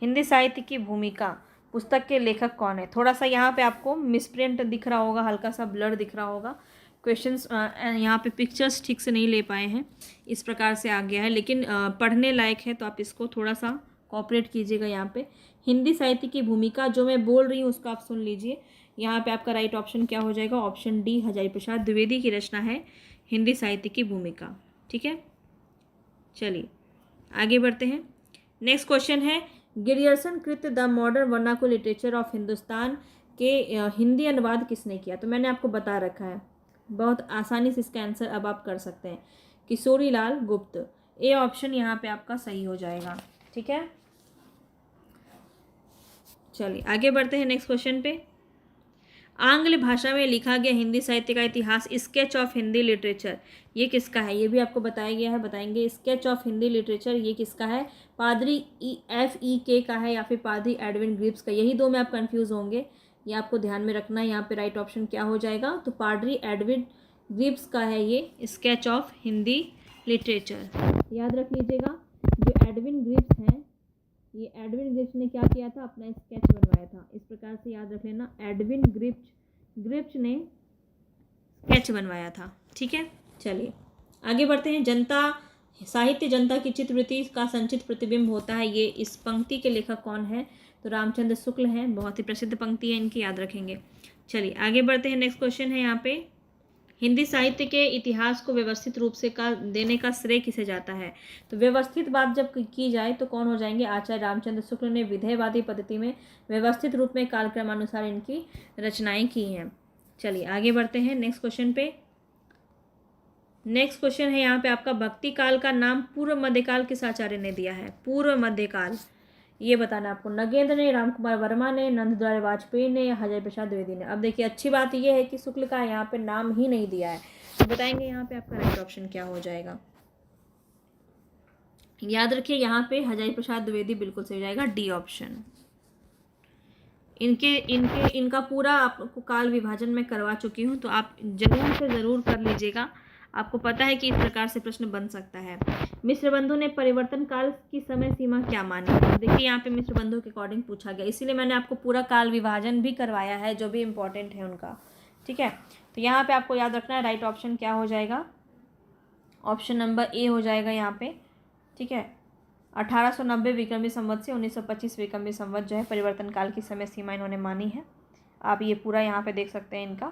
हिंदी साहित्य की भूमिका पुस्तक के लेखक कौन है? थोड़ा सा यहाँ पे आपको मिसप्रिंट दिख रहा होगा, हल्का सा ब्लर दिख रहा होगा, क्वेश्चंस यहाँ पे पिक्चर्स ठीक से नहीं ले पाए हैं, इस प्रकार से आ गया है, लेकिन पढ़ने लायक है, तो आप इसको थोड़ा सा कोऑपरेट कीजिएगा। यहाँ पे हिंदी साहित्य की भूमिका जो मैं बोल रही हूँ उसको आप सुन लीजिए। यहाँ पे आपका राइट ऑप्शन क्या हो जाएगा? ऑप्शन डी, हजारी प्रसाद द्विवेदी की रचना है हिंदी साहित्य की भूमिका। ठीक है, चलिए आगे बढ़ते हैं। नेक्स्ट क्वेश्चन है, ग्रियर्सन कृत the modern vernacular literature of Hindustan के हिंदी अनुवाद किसने किया? तो मैंने आपको बता रखा है, बहुत आसानी से इसका आंसर अब आप कर सकते हैं, किशोरी लाल गुप्त। ए ऑप्शन यहाँ पे आपका सही हो जाएगा। ठीक है, चलिए आगे बढ़ते हैं नेक्स्ट क्वेश्चन पे। आंग्ल भाषा में लिखा गया हिंदी साहित्य का इतिहास, स्केच ऑफ हिंदी लिटरेचर, ये किसका है? ये भी आपको बताया गया है, बताएंगे। स्केच ऑफ हिंदी लिटरेचर ये किसका है? पादरी FEK का है या फिर पादरी एडविन ग्रिप्स का? यही दो में आप कंफ्यूज होंगे, ये आपको ध्यान में रखना है। यहाँ पे राइट ऑप्शन क्या हो जाएगा? तो पादरी एडविन ग्रिप्स का है ये स्केच ऑफ हिंदी लिटरेचर। याद रख लीजिएगा, जो एडविन ग्रिप्स हैं, ये एडविन ग्रिप्स ने क्या किया था? अपना स्केच बनवाया था। इस प्रकार से याद रख लेना, एडविन ग्रिप्स ने स्केच बनवाया था। ठीक है, चलिए आगे बढ़ते हैं। जनता साहित्य जनता की चित्तवृत्ति का संचित प्रतिबिंब होता है, ये इस पंक्ति के लेखक कौन है? तो रामचंद्र शुक्ल हैं, बहुत ही प्रसिद्ध पंक्ति है इनकी, याद रखेंगे। चलिए आगे बढ़ते हैं। नेक्स्ट क्वेश्चन है यहाँ पे, हिंदी साहित्य के इतिहास को व्यवस्थित रूप से देने का श्रेय किसे जाता है? तो व्यवस्थित बात जब की जाए तो कौन हो जाएंगे? आचार्य रामचंद्र शुक्ल ने विधेयवादी पद्धति में व्यवस्थित रूप में कालक्रमानुसार इनकी रचनाएं की हैं। चलिए आगे बढ़ते हैं नेक्स्ट क्वेश्चन पे। नेक्स्ट क्वेश्चन है यहाँ पे आपका, भक्ति काल का नाम पूर्व मध्यकाल किस आचार्य ने दिया है? पूर्व मध्यकाल ये बताना आपको। नगेंद्र ने, राम कुमार वर्मा ने, नंदलाल वाजपेयी ने या हजारी प्रसाद द्विवेदी ने? अब देखिए अच्छी बात यह है कि शुक्ल का यहाँ पे नाम ही नहीं दिया है, तो बताएंगे यहाँ पे आपका राइट ऑप्शन क्या हो जाएगा। याद रखिए यहाँ पे हजारी प्रसाद द्विवेदी बिल्कुल सही हो जाएगा, डी ऑप्शन। इनका पूरा आपको काल विभाजन में करवा चुकी हूँ, तो आप जरूर से ज़रूर कर लीजिएगा। आपको पता है कि इस प्रकार से प्रश्न बन सकता है। मिश्र बंधु ने परिवर्तन काल की समय सीमा क्या मानी? देखिए यहाँ पे मिश्र बंधु के अकॉर्डिंग पूछा गया, इसीलिए मैंने आपको पूरा काल विभाजन भी करवाया है, जो भी इम्पोर्टेंट है उनका। ठीक है, तो यहाँ पे आपको याद रखना है राइट ऑप्शन क्या हो जाएगा? ऑप्शन नंबर ए हो जाएगा यहाँ पे। ठीक है, 1890 विक्रमी संवत से 1925 विक्रमी संवत जो है परिवर्तन काल की समय सीमा इन्होंने मानी है। आप ये पूरा यहाँ पे देख सकते हैं इनका।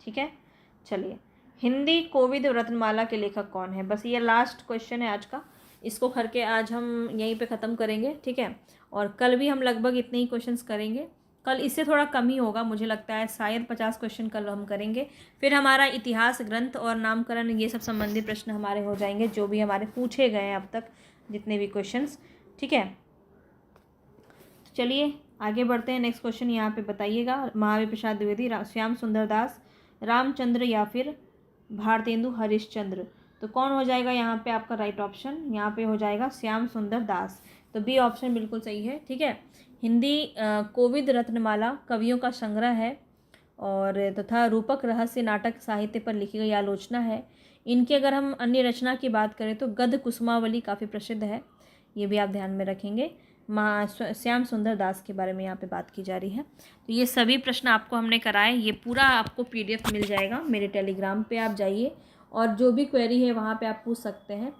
ठीक है, चलिए हिंदी कोविद रत्नमाला के लेखक कौन है? बस ये लास्ट क्वेश्चन है आज का, इसको करके आज हम यहीं पे ख़त्म करेंगे। ठीक है, और कल भी हम लगभग इतने ही क्वेश्चंस करेंगे, कल इससे थोड़ा कम ही होगा मुझे लगता है, शायद 50 क्वेश्चन कल हम करेंगे। फिर हमारा इतिहास ग्रंथ और नामकरण ये सब संबंधित प्रश्न हमारे हो जाएंगे, जो भी हमारे पूछे गए हैं अब तक जितने भी क्वेश्चंस। ठीक है, चलिए आगे बढ़ते हैं। नेक्स्ट क्वेश्चन यहाँ पे बताइएगा, महावीर प्रसाद द्विवेदी, श्याम सुंदर दास, रामचंद्र या फिर भारतेंदु हरिश्चंद्र? तो कौन हो जाएगा यहाँ पे आपका राइट ऑप्शन? यहाँ पे हो जाएगा श्याम सुंदर दास। तो बी ऑप्शन बिल्कुल सही है, ठीक है। हिंदी कोविद रत्नमाला कवियों का संग्रह है और तथा रूपक रहस्य नाटक साहित्य पर लिखी गई आलोचना है। इनकी अगर हम अन्य रचना की बात करें तो गद्य कुसुमावली काफ़ी प्रसिद्ध है, ये भी आप ध्यान में रखेंगे। श्याम सुंदर दास के बारे में यहाँ पे बात की जा रही है। तो ये सभी प्रश्न आपको हमने कराए, ये पूरा आपको PDF मिल जाएगा मेरे टेलीग्राम पे, आप जाइए और जो भी क्वेरी है वहाँ पे आप पूछ सकते हैं,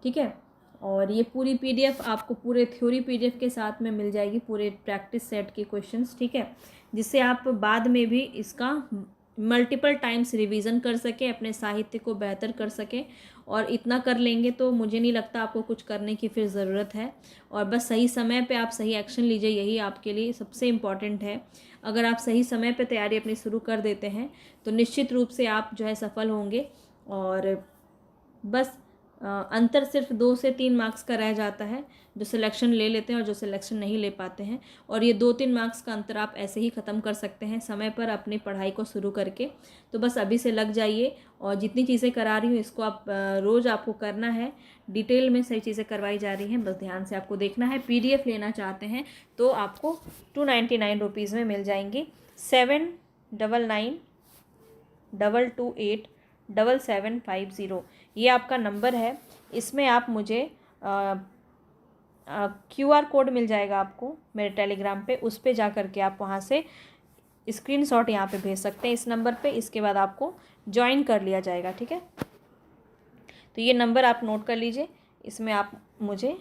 ठीक है। और ये पूरी PDF आपको पूरे थ्योरी PDF के साथ में मिल जाएगी, पूरे प्रैक्टिस सेट के क्वेश्चंस, ठीक है, जिससे आप बाद में भी इसका मल्टीपल टाइम्स रिवीजन कर सकें, अपने साहित्य को बेहतर कर सकें। और इतना कर लेंगे तो मुझे नहीं लगता आपको कुछ करने की फिर ज़रूरत है। और बस सही समय पे आप सही एक्शन लीजिए, यही आपके लिए सबसे इम्पॉर्टेंट है। अगर आप सही समय पे तैयारी अपनी शुरू कर देते हैं तो निश्चित रूप से आप जो है सफल होंगे। और बस अंतर सिर्फ 2 से 3 मार्क्स का रह जाता है, जो सिलेक्शन ले लेते हैं और जो सिलेक्शन नहीं ले पाते हैं। और ये 2-3 मार्क्स का अंतर आप ऐसे ही ख़त्म कर सकते हैं समय पर अपनी पढ़ाई को शुरू करके। तो बस अभी से लग जाइए और जितनी चीज़ें करा रही हूँ इसको आप रोज़ आपको करना है, डिटेल में सही चीज़ें करवाई जा रही हैं, बस ध्यान से आपको देखना है। PDF लेना चाहते हैं तो आपको 299 रुपीज़ में मिल जाएंगी। 7999228750 ये आपका नंबर है। इसमें आप मुझे QR कोड मिल जाएगा आपको मेरे टेलीग्राम पे, उस पे जा कर के आप वहाँ से स्क्रीनशॉट यहाँ पे भेज सकते हैं इस नंबर पे। इसके बाद आपको ज्वाइन कर लिया जाएगा, ठीक है। तो ये नंबर आप नोट कर लीजिए, इसमें आप मुझे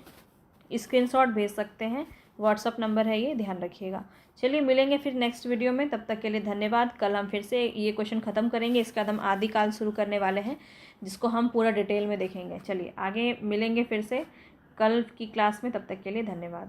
स्क्रीनशॉट भेज सकते हैं, व्हाट्सअप नंबर है ये, ध्यान रखिएगा। चलिए मिलेंगे फिर नेक्स्ट वीडियो में, तब तक के लिए धन्यवाद। कल हम फिर से ये क्वेश्चन ख़त्म करेंगे, इसके बाद हम आदिकाल शुरू करने वाले हैं जिसको हम पूरा डिटेल में देखेंगे। चलिए आगे मिलेंगे फिर से कल की क्लास में, तब तक के लिए धन्यवाद।